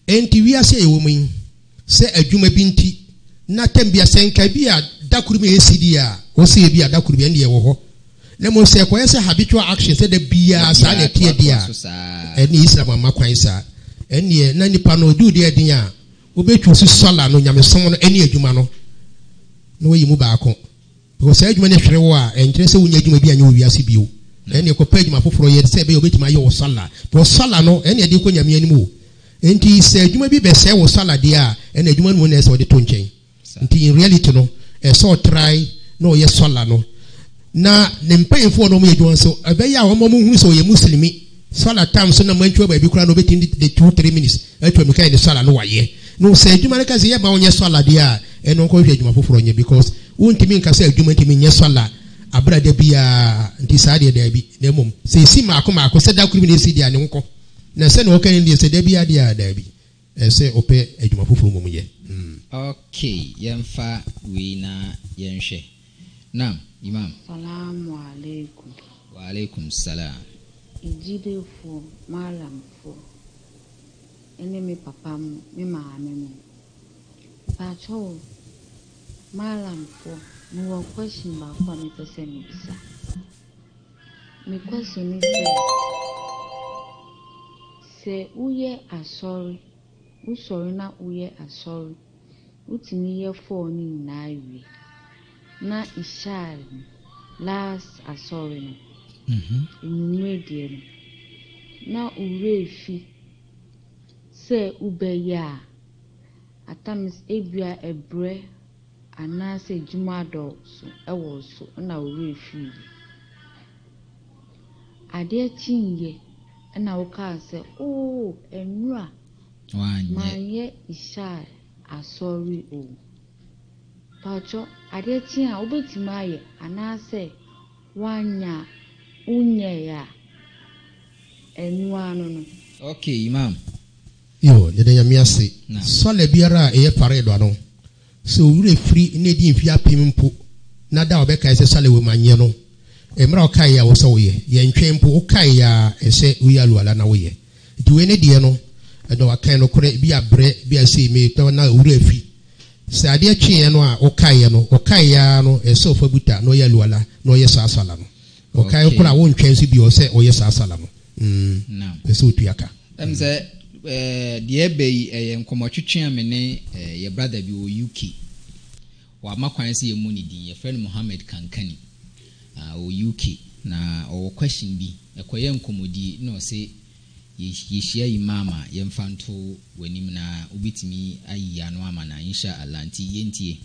enti wi ase e wo mun se adwuma bi nti na tambia senka bi a dakuru me esidi a o se bi a dakuru bi ne ye wo ho na mo se ko yesa habitual action se da bia sa na tie dia eni islam amakwan sa eni na nipa no du de din a obetwu su sola no nyamesom no eni adwuma no no yi mu baako because adwuma ne hwere wo a enkire se wonya adwuma bi anya owi ase bio eni ko pa adwuma foforo ye se be obetima ye wo sola bo sola no eni ade ko nyame anim o enti se adwuma bi be se wo sola de a eni adwuma no na se wo de to nchen enti in reality no e so try no ye sola no na ne mpanyefo no mo yedwon so abeya wo mo hu so ye muslimi sola time so na manchu ba bi kura no betin de 2-3 minutes atwa mi kai de sola no waye no se adwuma ne ka se ye ba onye sola de a eno ko hwe adwuma foforo nye because wontimi nka se adwuma ntimi nye sola abrade bia nti sa de da bi na mom se si maako se da kuru mi ne si dia ne nko na se no kan de se da bia dia da bi se ope adwuma foforo mom ye okay yemfa we na yenhwe nam imam salamu alaikum wa alaikum salam ijidefo malamfo ene me papa mu me maame mu pacho malamfo no question ba kwa me pese me bisa me question ni se uye asori usori na uye asori utini ye fo ni na iwe na ishari last asori no nwedie no na urefi se ubeya atamis ebia ebre anase jumado so ewo so na urefi ade chinye na uka se enura manye ishari asori o pacho ade chin a obetima ye anase wanya unye ya enwanu no okay imam yo de nyame ase sole biara eye pare do no so wure free ne di mfi apempo na da obeka ese sole we manye no emra okai ya wo so wo ye ntwempo okai ya ese uyalu ala na wo ye diwe ne die no edo akan no kore bi abre bi ase me to na wure free se ade atwe no a okai ya no ese ofabuta no yalu ala no ye sasala no okai kura wo ntwensi bi o se o ye sasala no ese otuaka say the be nkomotwetwe amene ye brother bi o UK wa makwan se ye muni din ye friend Mohammed Kankani o UK na o question bi ekoye nkomodi na o se ye hia imama ye mfanto wanim na obitimi ayi anu ama na insha Allah nti yentie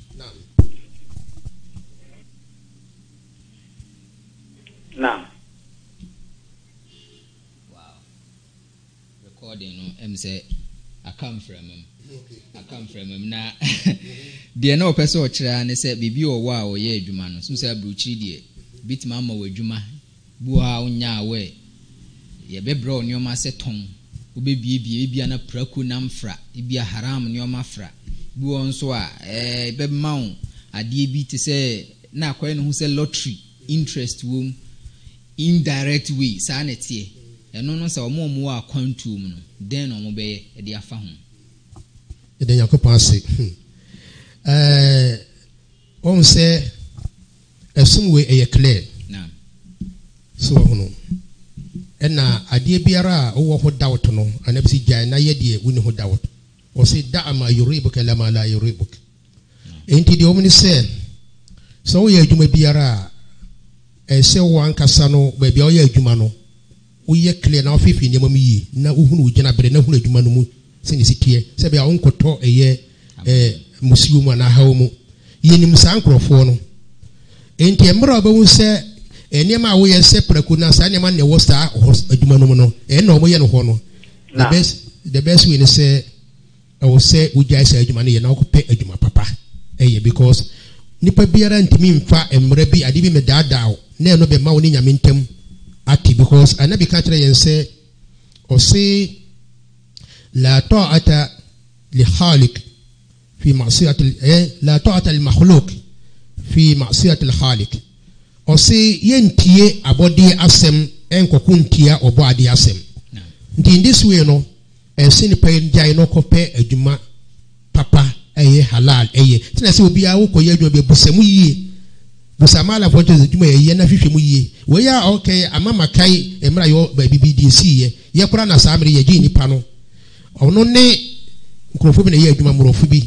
Naam. Wow. Recording no say I come from him na de na opese o kira ne say bibi o wa o ye adwuma no so say abruchiri de bitima ama wa adwuma bu ha onya awe ye bebra onioma se ton obebie bia na praku na mfra bia haram nioma fra bi won so a bebma wo ade bi te say na akoye no hu say lottery interest wom indirect way sa na tie eno no sa omo wa quantum no den no mo be e de afa ho e de yakopase on se ɛsom we ɛyɛ clear so hono ɛna adeɛ biara a wowɔ ho doubt no anabisi gyae na yɛ deɛ woni ho doubt ɔse da ma yuribuka lama la yuribuka enti deɛ ɔmo ne sɛ sɛ woyɛ adwuma biara a ɛsɛ wo ankasa no baabi a woyɛ adwuma no woyɛ clear na wofifi nneɛma mu yie na wohunu wogyina bere na hunu adwuma no mu sɛne siteɛ sɛ bia wonkɔtɔ ɛyɛ musuo mu anaa haw mu yɛnim saa nkurɔfoɔ no enti mmerɛ a wobɛhu sɛ nneɛma a woyɛ sɛ prako na saa nneɛma ne ɛwɔ saa adwuma no mu no ɛna ɔmoyɛ no hɔ no the best way ne sɛ ɛwɔ sɛ wogyae saa adwuma no yɛ na wokɔpɛ adwuma papa ɛyɛ because nipa biara ntimi mfa mmerɛ bi ade bi medaadaa na ɛno bɛma wo ne nyame ntam ate because anabi ka kyerɛ yɛn sɛ ɔse la ta'ata li khaliq fi ma'siyati la ta'ata li makhluq fi ma'siyati al khaliq ɔse yɛntie abɔde asɛm ɛnkɔko ntia ɔbɔ ade asɛm nti in this way no ɛsɛ nipa gyae no kɔpɛ adwuma papa ɛyɛ halal ɛyɛ tena sɛ obiara wokɔyɛ adwuma bi busamu yie busama ala fɔnte adwuma yɛ na hwehwɛ mu yie wɔyɛ a ɔkɛyɛ amama kae mmra yɛ baabi bi de si yɛ kora na saa mmere yɛ gye nipa no ɔno ne nkurɔfo bi na yɛ adwuma mmorɔfo bi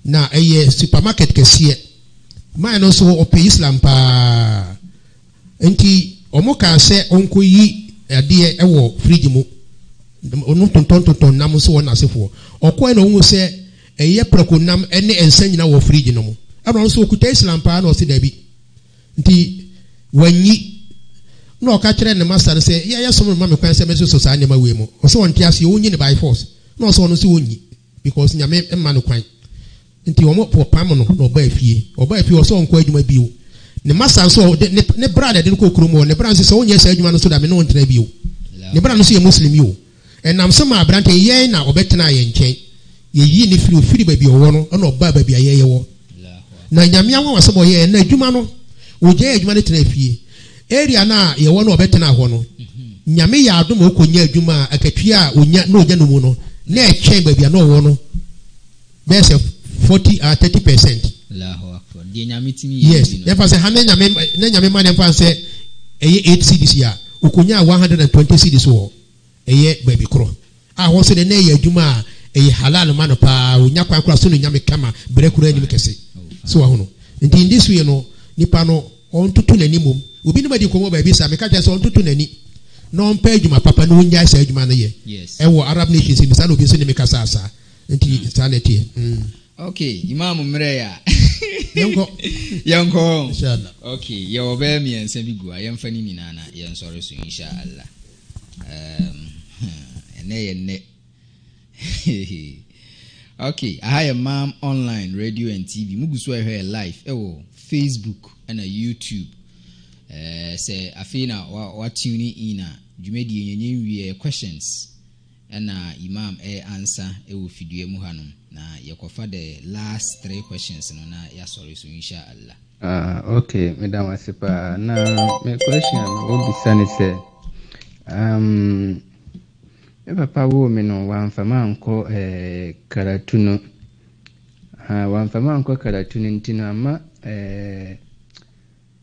na ɛyɛ supermarket kɛseɛ man no so ɔpɛ islam paa nti ɔmo ka sɛ ɔnkɔ yi adeɛ ɛwɔ fridge mu ɔno tontɔn nam so wɔ n'asefoɔ ɔkɔɛ na ɔmo sɛ ɛyɛ prako nam ɛne ɛnsa nyina wɔ fridge no mu ɛna nso okuta islam paa na ɔsi dabi nti wanyi na ɔka kyerɛ ne master no sɛ yɛ som no ma me kwan sɛ mɛso so saa nneɛma wei mu ɔsɛ ɔnte ase ɔnyi ne by force na ɔsɛ ɔno nso ɔnyi because nyame mma no kwan nti ɔmo pam no na ɔba afie ɔsɛ ɔnkɔ adwuma bio ne master nso ne bra de no kɔ kurom hɔ ne bra nso sɛ ɔnyɛ saa adwuma no so da me ne ɔntena bio ne bra no so yɛ muslim yo ɛnam sɛ ma abrante yɛn na ɔbɛtena yɛ nkyɛn yɛyi ne firi baabi ɔwɔ no ɛna ɔba baabi a yɛyɛ wɔ na nyame awa wasɛ bɔ yɛ na adwuma no ɔgya adwuma no tena fie area na yɛwɔ no ɔbɛtena hɔ no nyame yɛ adom a ɔkɔnya adwuma a akatua a ɔnya na ɔnya no mu no na ɛkyɛn baabi a na ɔwɔ no bɛyɛ sɛ 40-30%. Yes, yɛmfa sɛ ha na nyame ma ne mfa sɛ ɛyɛ 8 cedis a ɔkɔnya 120 cedis wɔ ɛyɛ baabi korɔ a hɔ so de na ɛyɛ adwuma a ɛyɛ halal ma no paa ɔnya kwan kora so no nyame kama berɛ kora anim kɛse so wɔ ho no nti in this way no nipa no ɔntoto n'ani mom obi no ma di nkɔmmɔ baabi saa meka kyerɛ sɛ ɔntoto n'ani na ɔmpɛ adwuma papa na ɔnyae saa adwuma no yɛ ɛwɔ arab nations mi saa na obi nso ne meka saa nti saa na ɛteɛ okay imam mmerɛ ya yɛnkɔ inshallah okay yɛwɔ bɛɛ mmiɛnsa bi gu a yɛmfa ne nyinaa na yɛnsɔre so inshallah ɛnɛ okay aha yɛ mam online radio and tv mugu so ɛhwɛ live ɛwɔ facebook ɛna youtube sɛ afei na watune in a dwumadie nyenye wie questions ɛna imam answer ɛwɔ fidua mu hanom na yɛkɔfa the last 3 questions no na yɛasɔre so inshallah okay madam asipa na my question will be sunny say papa wo me no wamfama anko karatu no wamfama anko karatu no ntino ama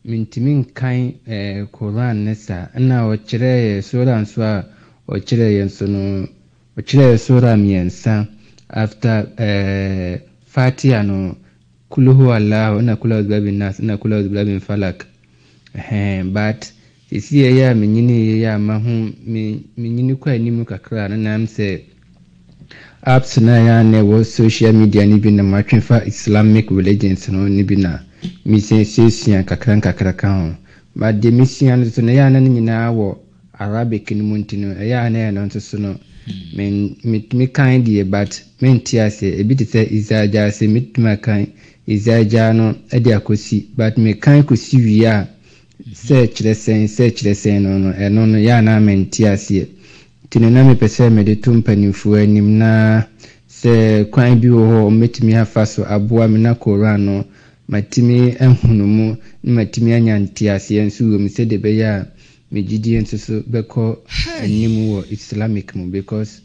mintimi nkan Quran nesa na o kyerɛ sura nso a o kyerɛ yenso no o kyerɛ sura miensa after Fatiha no kulhu Allah na kulhu babin nas na kulhu babin falak but isi ya menyini ya mahu menyini kwa animu kakra na nam sɛ apps na ya ne wo social media ni bi na matwefa Islamic religions no ni bi na misensisia kakra kan but de misian so na ya na nyina wo Arabic ni muntino ya na ya no nso no me kind ye but mentia se ebi te sɛ izaja se mituma kan izaja no ade akosi but me kan kosi wi a search the sen no eno no ya na mentia se tini na me pese me de tumpanifo anim na se kwan bi wo ho metimi afa so aboa me na Quran no matimi ehunu mu matimi anyantia se enso wo me se de be ya me gidie nso so beko anim wo Islamic mu because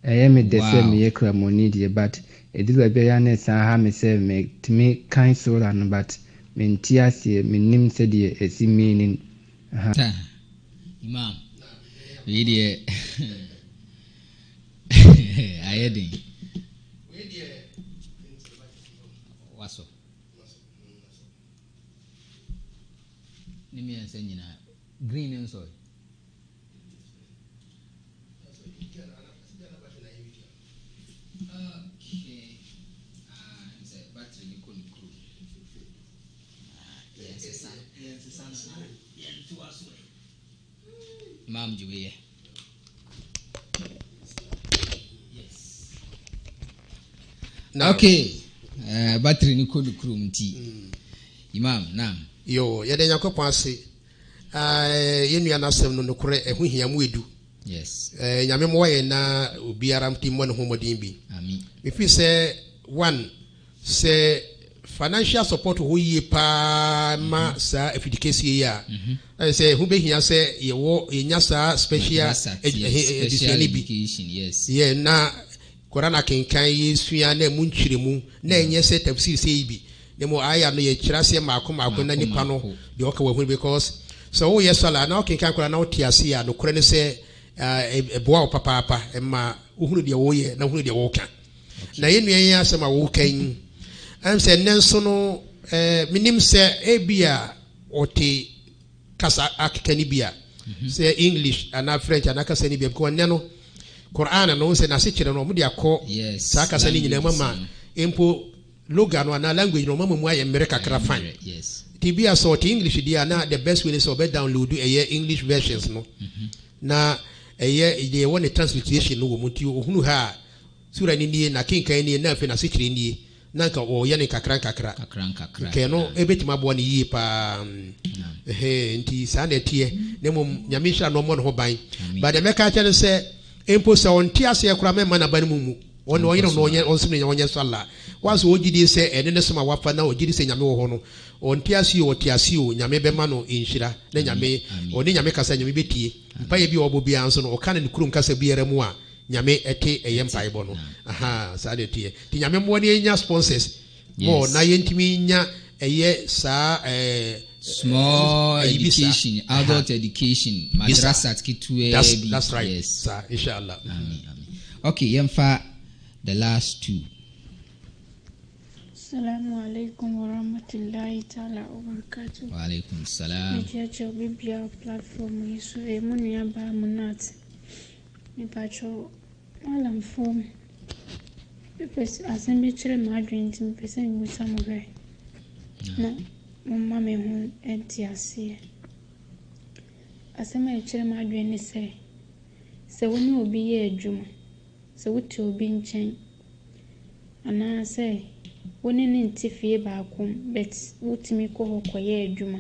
I am the same yekra money but ediba be ya na sa ha me se me timi kan so ran but menti aseɛ menim sɛdeɛ ɛsi meaning Imam we deɛ ayɛden waso nimi ansa nyina green nso Imam Juwe. Yes. Okay. Battery ni kodu krum ti. Imam, naam. Yo, yede Yakopon ase. Yenu anasem no nokore ehu hia mu edu. Yes. Nyame mo ye na obiara mti mo ne homodin bi. Amen. If we say one say financial support ho yie pa ma sa efidikesi ya say hu be hia say ye wo enya sa special education yes yeah na korana kenkan yesua na mu nkyiremu na enye say tafsir say bi ne mo aya no ye kirase maako na nipa no de oka wahu because so wo yesala na kenkan korana na otiase ya no kore ne say eboa papa emma uhunu de wo ye na uhunu de wo ka na yenu yen asema wo kan am say nenso no minim say ebia oti kasa akani bia say English and French and akasa ni bia ko neno Quran no say na se kire no mo dia ko sa kasa ni nyina mama empo logan no na language no mama mu aye mere kakra fine yes tibia so oti English dia na the best way is to download English versions no na they want a transliteration no mo ti ohunu ha sura ni na kinkan ni na fe na se kire ni nanka o yane kakran ke no ebetima bo ne yi pa nti sa na tie ne mom nyamisha no mo no ban ba de meka cha ne se empo se on tie ase ekura me na ban mu on o yino no onye on sunu onye sala waso ogidi se ene ne soma wafa na ogidi se nyame wo ho no on tie ase o tie ase o nyame be ma no inhira na nyame oni nyame kasa nyame betie mpa ye bi obo bia nso no o kana ne kurum kasa biara mu a nyame ete eyem paibo no aha sa de tie ti nyame mo ne nya sponsors mo na yentimi nya eye sa small education adult education madrasat kitwe that's right yes sir inshallah amen okay yemfa the last two. Assalamu alaikum wa rahmatullahi ta'ala wa barakatuh. Wa alaikum salam. Media bibia platform yesu emunia ba munat. Me pacho malam form. Because asembe chere madwin tim pese ngu samurai. Na mama me hu enti ase. Asema chere madwin ni se woni obi ye adwuma. Se wuti obi nchen. Ana se woni ne ntifie ba kom bet wutimi ko hokoye adwuma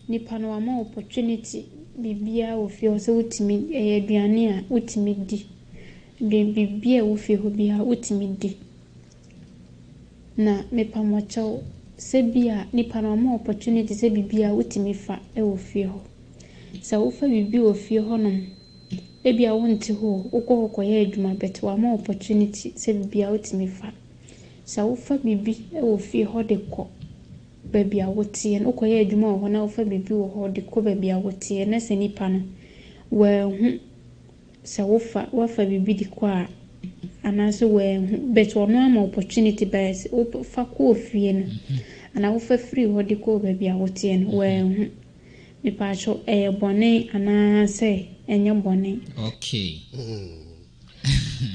nipa no ama opportunity bibia ofie so wutimi aduane a wutimi di bibia ofie ho bia wutimi di na mepa mocho se bia nipa no ama opportunity se bibia wutimi fa ofie ho sa wofa bibia ofie ho no ebia wonti ho ukọ hokoye adwuma bet wa ama opportunity se bibia wutimi fa sa wofa bibi ofie ho de kọ baby a wotie no koye adwuma ho na wofa bibi wo ho de kọ baby a wotie na se nipa no wa hu sa wofa bibi de kọ a anase wa hu bet ono ama opportunity base wofa kọ ofie no ana wofa free ho de kọ baby a wotie no wa hu me pa cho bone anase enye bone okay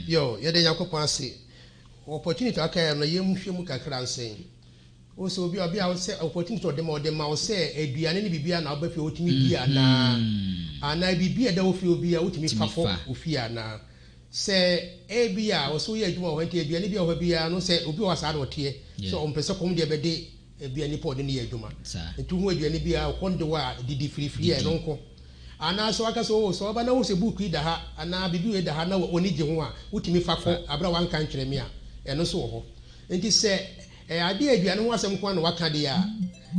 yo yede Yakopon ase opportunity aka no yemhwemu kakra nsen o so obi a se opportunity de ma o se aduane ne bibia na obafi otimi bia na bibia da ofi obi a otimi fafo ofia na se ebia o so ye adwuma o hante aduane bia o bia no se obi o sa na otie so ompese kom de bede aduane po de ne ye adwuma etu hu aduane bia o konde wa didi frifri e no nko ana so aka so oba na wo se book ida ha ana bibi we da ha na oni je ho a otimi fafo abra wan kan kyerɛ me a eno so ho enti se ade aduane ho asɛm kwa na waka de a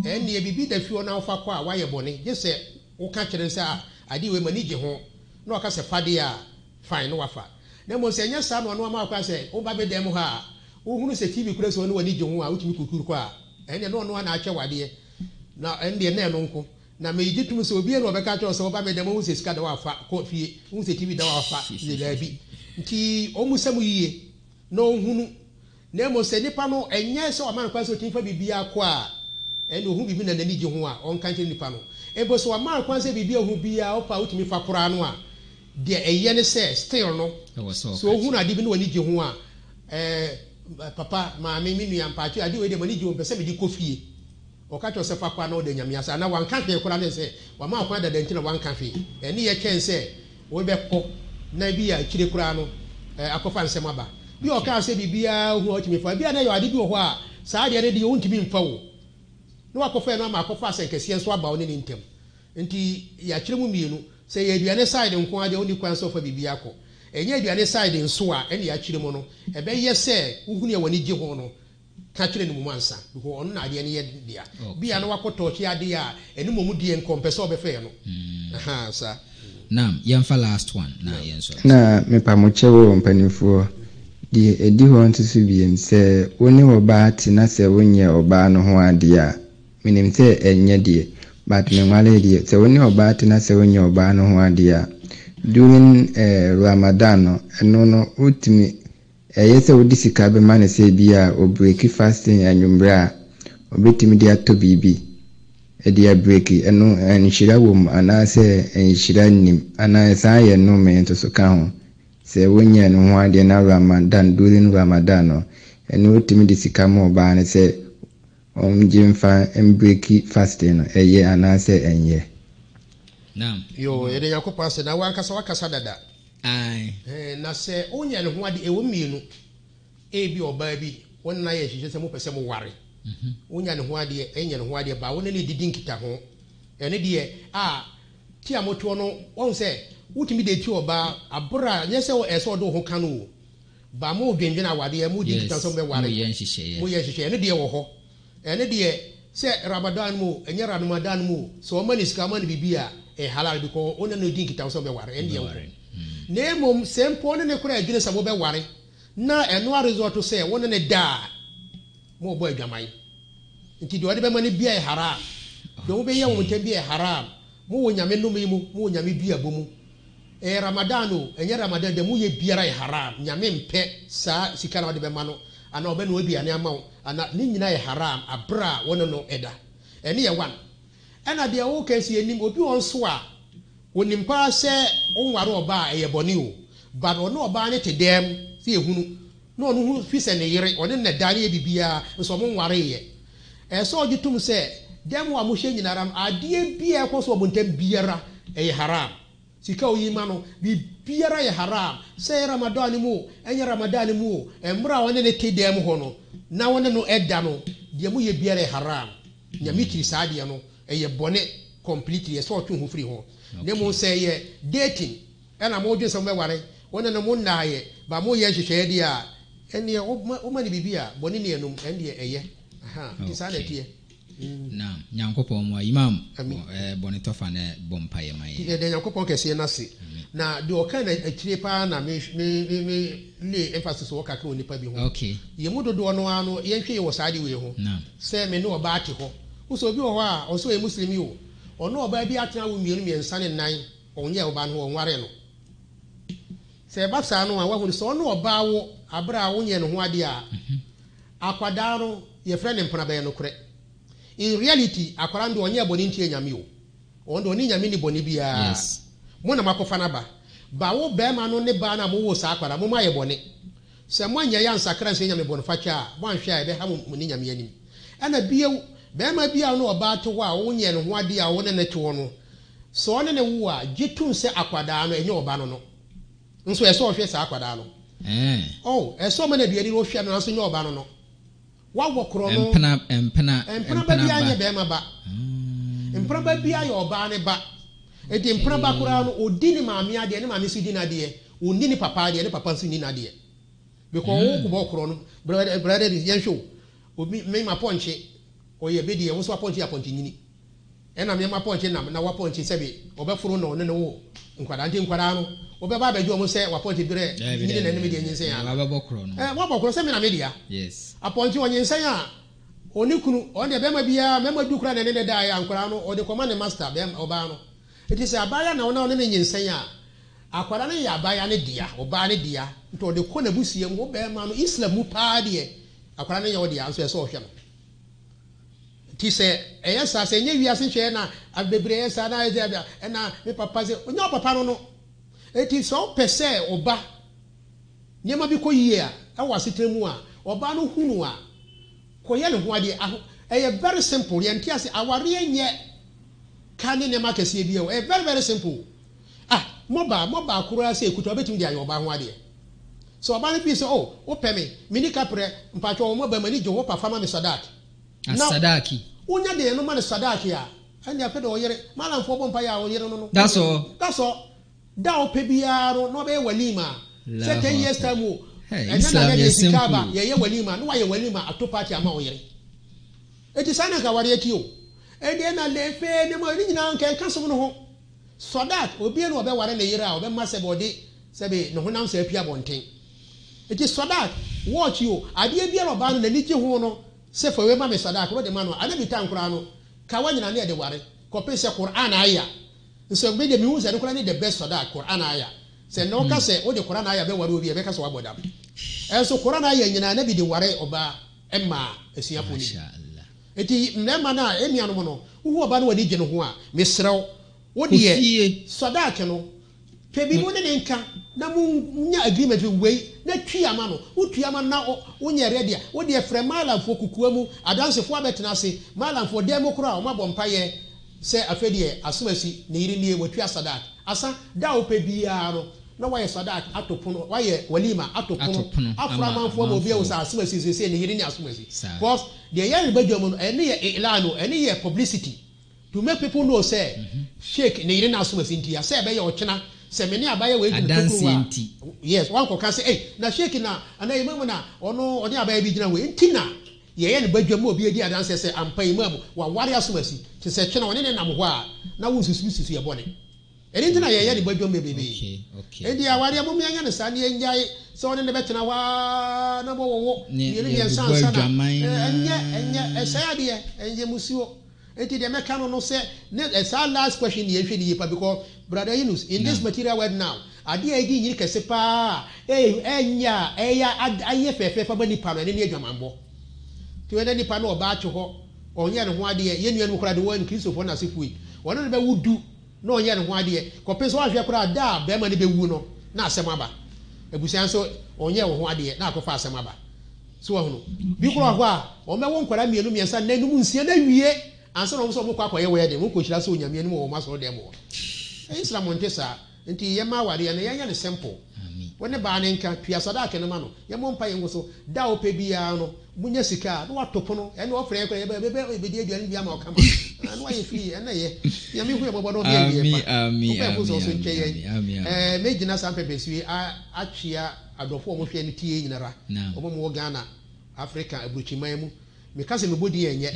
ene bibi da fi ona ofa kwa wa ye bone je se wo ka kyerɛ se ade we mani je ho na waka se fade a fine no wafa na mo se nya sa no no ma kwa se wo ba be dem ha wo hunu se TV kure so no wani je ho a wotimi kukuru kwa ene no na akyɛ wade na ende na no nko na me yi tum so obi no be ka cho so ba me dem wo se sika da wa fa ko fie wo se TV da wa fa ze da bi nti o musam yiye no hunu na mo se nipa no enye se o man kwa so tin fa bibia ko a ene ohu bibi na nani gi ho a on kan nipa no ebo so o man kwa se bibia ohu bia o pa utimi fa kora no a de eye ne se still no so ohu na de bi no wani gi ho a papa ma me minu ya mpacho ade we de mani gi ho pese me di kofie o ka cho se fa kwa no de nyamia sa na wan kan fe kora ne se wa ma kwa da nti na wan kan fe ene ye ken se wo be ko na bi ya kire kora no akofa nsem aba bi o ka se bibia ohu o timi fa bia na yo ade bi wo ho a saa de ne de o ntimi mfa wo no akofa no ma akofa asenkese nso aba oni ntem nti ya kire mu mienu se ye aduane side nko ade oni kwan so fa bibia ko enye aduane side nso a ene ya kire mu no ebe ye se uhunu ye wani gi ho no ka kire ni mu ansa because onu na ade ne ye dia bia no wakoto chi ade a eni mu die nkompese obefe no aha sa nam yemfa last one na yenso na mepa mo chewo mpanifo di edi ho ntusu biem se woni oba ti na se wonye oba no ho ade a minim se enye die but me nwale die se woni oba ti na se wonye oba no ho ade a during Ramadan eno no utimi yese wodi sika be mane se bia o break fasting anwumbra obetimi dia to bibi dia break eno enhira wom ana se enhira nim ana sa ye no me to so ka ho se wonya no ho ade na Ramadan during Ramadan no eno utimi di sika mo ba ne se jimfa break fasting no eye ana se enye nam yo ede yakopa se na wankasa wakasa dada ai na se onya ne ho ade ewo mienu ebi oba bi wonna ye hihye se mo pese mo ware onya ne ho ade enya ne ho ade ba wonna ne didi nkita ho ene de ti amoto no won se utimi de ti oba abra nye se eso do ho kanu ba mo dwenje na wade mo di nkita so be ware mo ye hihye ene de wo ho ene de se Ramadan mo enye Ramadan mo so mani sika mani bibia halal because ona no di nkita so be ware ene de na mom sempo ne kura adwene sabo be ware na eno result say won ne da mo bo adwaman nti de ode be mani bia haram de wo be ye wo ntem bia haram mo wo nyame no mi mo wo nyame bia bomu Ramadan o enye Ramadan de mo ye biara haram nyame mpe sa sika na ode be mano ana obe no bia ne amawo ana ni nyina ye haram abra won no eda ene ye wan ana de wo kansi enim obi won so a onimpa se onware oba eyeboni o ba no no oba ne tedem se ehunu no no hu fi se ne yire one ne dare bibia nso mo nware ye so ogitum se dem wa mo hye nyinaram ade bia ekoso obontem biara eye haram sika oyima no bi biara ye haram se Ramadan mu enye Ramadan mu emra one ne tedem ho no na one no eda no de mu ye biara haram nyame kiri saade no eye bone completely ye so otwe ho free ho nemo say ye dating and mo dwe so be ware wona no mo na ye ba mo ye hwehwe de a ene o mani bibia boni ne enum ene eye aha tisana tie na nyankopon mo imam boni tofa na bompa ye mai de nyankopon kese na se na de o kan akire pa na me le emphasis wo kakra onipa bi ho okay ye mu dodo no ano ye hwe ye wo saade we ho se me no oba ate ho uso bi ho a o so e muslimi o ono oba bi atena wo mienu miensa ne nan onye oba no onware no se ba sa no a wa hu so ono oba wo abra wo nye no ho ade a akwada no ye frɛ ne mpana bɛyɛ no korɛ in reality akwara ndo onye boni ntie nyame o ondo ni nyame ni boni bia yes mo na makofa na ba wo be ma no ne ba na mo wo sa akwara mo ma ye boni se mo anya ya nsakra nse nyame boni facha mo anhwe a be ha mo ni nyame anim ana bia be ma bia no oba to ho a wo nye no ho ade a wo ne ne to no so ne ne wo a gitun se akwada no enye oba no no nso ye so ohwe sa akwada no so ma na bia ni wo hwe no nso nye oba no no wa wokro no empena bia anya be ma ba empena ba bia ya oba ne ba edi empena ba kura no odi ni maami ade ne maami si di na de odi ni papa ade ne papa si ni na de because wo ko bokro no brother yen show obi me ma ponche oye be de wo so ponche aponche nyini ena me ma ponche na wa ponche sebe obefuru no ne wo nkwada nti nkwada no obeba ba ju omo se wa ponche dire nyini na ne me de nyin se ya wa bokro no wa bokro se me na media yes aponche onyin se ya onikunu on de bema bia mema dukura ne ne da ya ankora no o de koma ne master bem oba no it is abaya na ona ne nyinsen a akwara ne ya abaya ne dia oba ne dia nto de ko na busie mu bema no islam mu pa de akwara ne ya odi anso eso ohwe no ti se eyesa se nye wiase hwe na abebre eyesa na ezia na me papa se onye papa no eti so pese oba nyema bi ko yie a awasetremu a oba no hunu a koye ne ho ade eye very simple ye ntia se aware nye kane ne makase bi e very very simple moba kura se ekuto betim dia yo ba ho ade so oba ne bi se o peme mini kapre mpacho o moba mani jo wo pa fama me sadat sadaki unya de no man sadaki a ani ape do yere malam fo bompa ya o yere no that's all da o pe biaro no be walima se 10 years time Islam is simple ye walima no wa ye walima ato party ama o yere eti sana ka ware eti o e de na lefe ne mo ni nyina nkan kaso no ho sadat obi no be ware le yere a obe mase body se be no honam se apia bonten eti sadat watch you ade bia ro ba no na ni ji ho no se fa we ma me sadat ro de ma no ana bi tan kura no ka wa nyina ne de ware ko pe se Quran aya nso be de mi hu se kura ni the best sadat Quran aya se no ka se o de Quran aya be ware obi e be ka so abodam enso Quran aya nyina na bi de ware oba emma esia poni eti mnema na emianu mo no hu oba no wadi gye no ho a mesrew wo de ye sadat no pe bi mo ne nka na mu nya agreement we na tuama no wo tuama na wo nya ready a wo de frɛ malamfo kukua mu adansefo abetena se malamfo de mo kura o mabɔ mpaye se afedie asomasi ne yiri nie watua sadat asa da wo pe bia no na waye sadat atopono waye walima atopono aframanfo mo bia wo sa asomasi se ne yiri ni asomasi because the year badwam no ene ye ilano ene ye publicity to make people know say shake ne yiri na asomasi ntia se be ye ochena se meni abaye we du kukuwa yes wan ko kan say na shake na ana imamu na ono oni abaye bi gina we ntina ye ne badwam obi edi adanse se ampa imamu wa ware asomasi te se twena one ne nam ho a na wo susu ye bone eni ntina ye ne badwam bebe edi aware mo mianya ne sa ne enjai se one ne betena wa na bo wo ye ne yensa na enye esayade enye musio enti de meka no say last question ye hwe ni yepa because brother Yunus in this material world now ade agi nyiri kese pa enya aye fefe fa bani pa no ne adwamanbo ti we ni pa no oba acho ho onye ne ho ade ye nuanu kora de won Kristofo na sefui wono ne be wudu na onye ne ho ade ko pese wa hwe kora da be ma ne be wu no na asem aba ebusian so onye wo ho ade na akofa asem aba so wo no bi kora ho a o me won kwara mienu miensa na num nsia na wie anso no so mo kwa kwaye we de mo ko hira so onyame no mo maso de mo Islam montesa nti ye ma ware na ye ne simple wone ba ne nka pia sadaka ne ma no ye mo mpa ye ngoso da o pe bia no munya sika no watopo no ene o frɛ ye be di aduane bia ma o kama no wa ye free ene ye ye mi hu ye bobo no bia ye pa me gina sampe besui a twia adofo mo hwe ne tie nyinara o mo Ghana Africa abuchiman mu me kase me bodi enye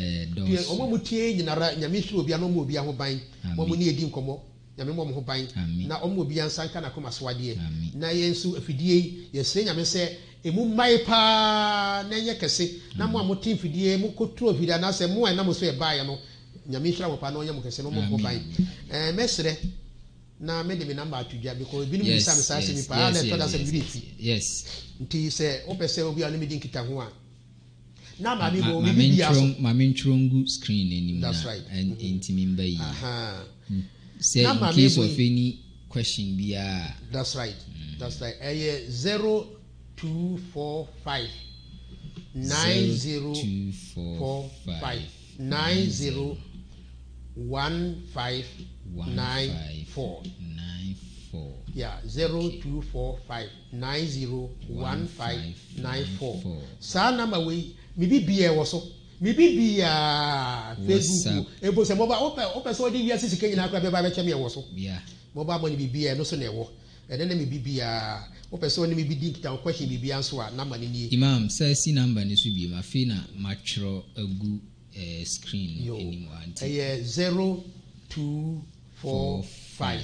omo mutie nyinara nyame hwe obi ano mo obi aho ban mo mo ne edi nkomo nyame mo ho ban na omo obi ansanka na koma swade na yensu afidie yesre nyame se emu mai pa na enye kese na mo amotin fidie mo kotu ofidie na se mo na mo so e bae no nyame hwe mo pa na onye mo kese no mo ho ban mesre na me de me number atudwa because bi no mi sa me sa se mi pa na to da se bi fi yes nti se opese obi anu me din kita ho a na mami bo mami ntrongu screen enim na and intimimba yi say in case of any question bia that's right 0245 9045 901594 yeah 0245 901594 sa number we mi bibia wo so mi bibia Facebook ebo se moba ope so di wi asisi kenyina akra be ba be cheme wo so yeah moba mo ni bibia no so na ewo ede na mi bibia ope so ni mi bi dikita question bibia nso a number ni nie imam say si number ni so bi ma fe na matro agu screen anymore anti 0245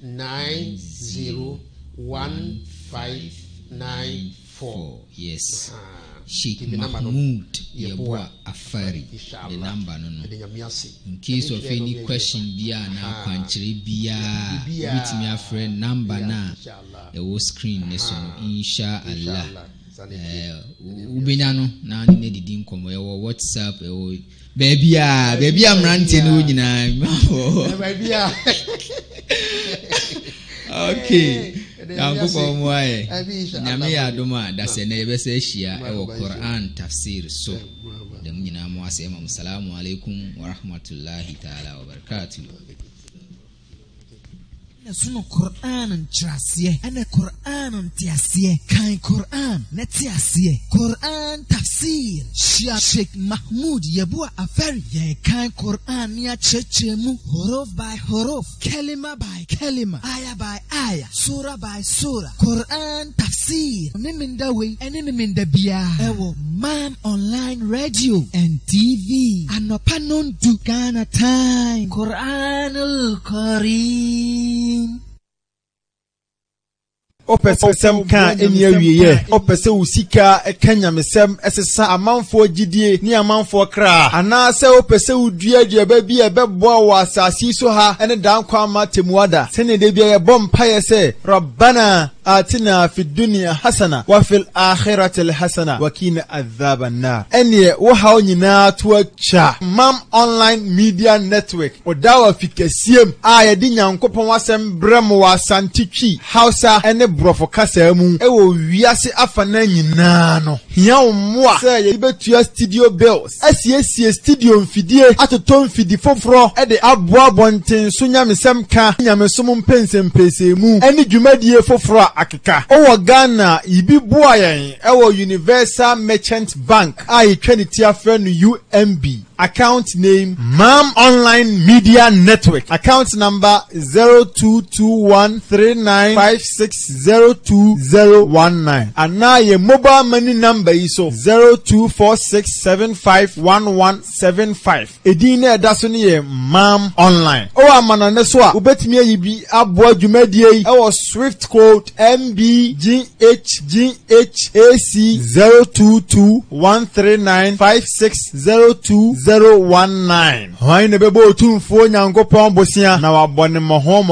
901594 yes Sheikh Mahmood Yeboah Afari the number no in case of any question bia na kwanchire bia with me a friend number na e wo screen ne so inshallah ubenya no na ne didi nkomo e wo WhatsApp e wo baby amrante no nyina baby okay Yanko mwae nyame ya adoma da se na yebese hia e wo Quran tafsir so da mun nyina mu asema assalamu alaikum wa rahmatullahi ta'ala wa barakatuh na suno Quran ntrasiye ana Quran ntiasiye kan Quran netiasiye Quran tafsir Sheikh Mahmood Yeboah Afari ye kan Quran ya chechemu huruf by huruf kalima by kalima aya by aya surah by surah Quran tafsir nimindawe enimindabia ewo Man Online Radio and TV anopanon du Ghana time Quranul Karim Opesem kan eni awiye opese usika ekanyamesem esesa amanfo gidie ni amanfo kra ana se opese udua ba bi ebebo wa asasi so ha ene dan kwa matemuada sene de bia bom paye se rabbana atina fid dunya hasana wa fil akhirati hasana wa qina adhaban nar ene wo ha onyina to acha Mam Online Media Network odawa fikasiem a ye di nyankopon wasem brem wa santitwi Hausa ene brofo kasa mu ewo wiase afana nyina no hia omwa se ye betua studio bills asiesie studio mfidie atoto mfidi foforo e de aboa bonten so nyamesem ka nyamesom mpensempese mu eni dwumadie foforo akeka owo Ghana ibi boa yen ewo Universal Merchant Bank a etwaniti afra no UMB account name Mam Online Media Network account number 022139560219 and now your mobile money number is 0246751175 edine dasoni ye Mam Online o amana ne so a ubetimi ayibi aboa dwumadie e wo Swift code MBGHGHAC 022139560219 Hwan ne bebo otumfo nyankopon bosia na wabone mo ho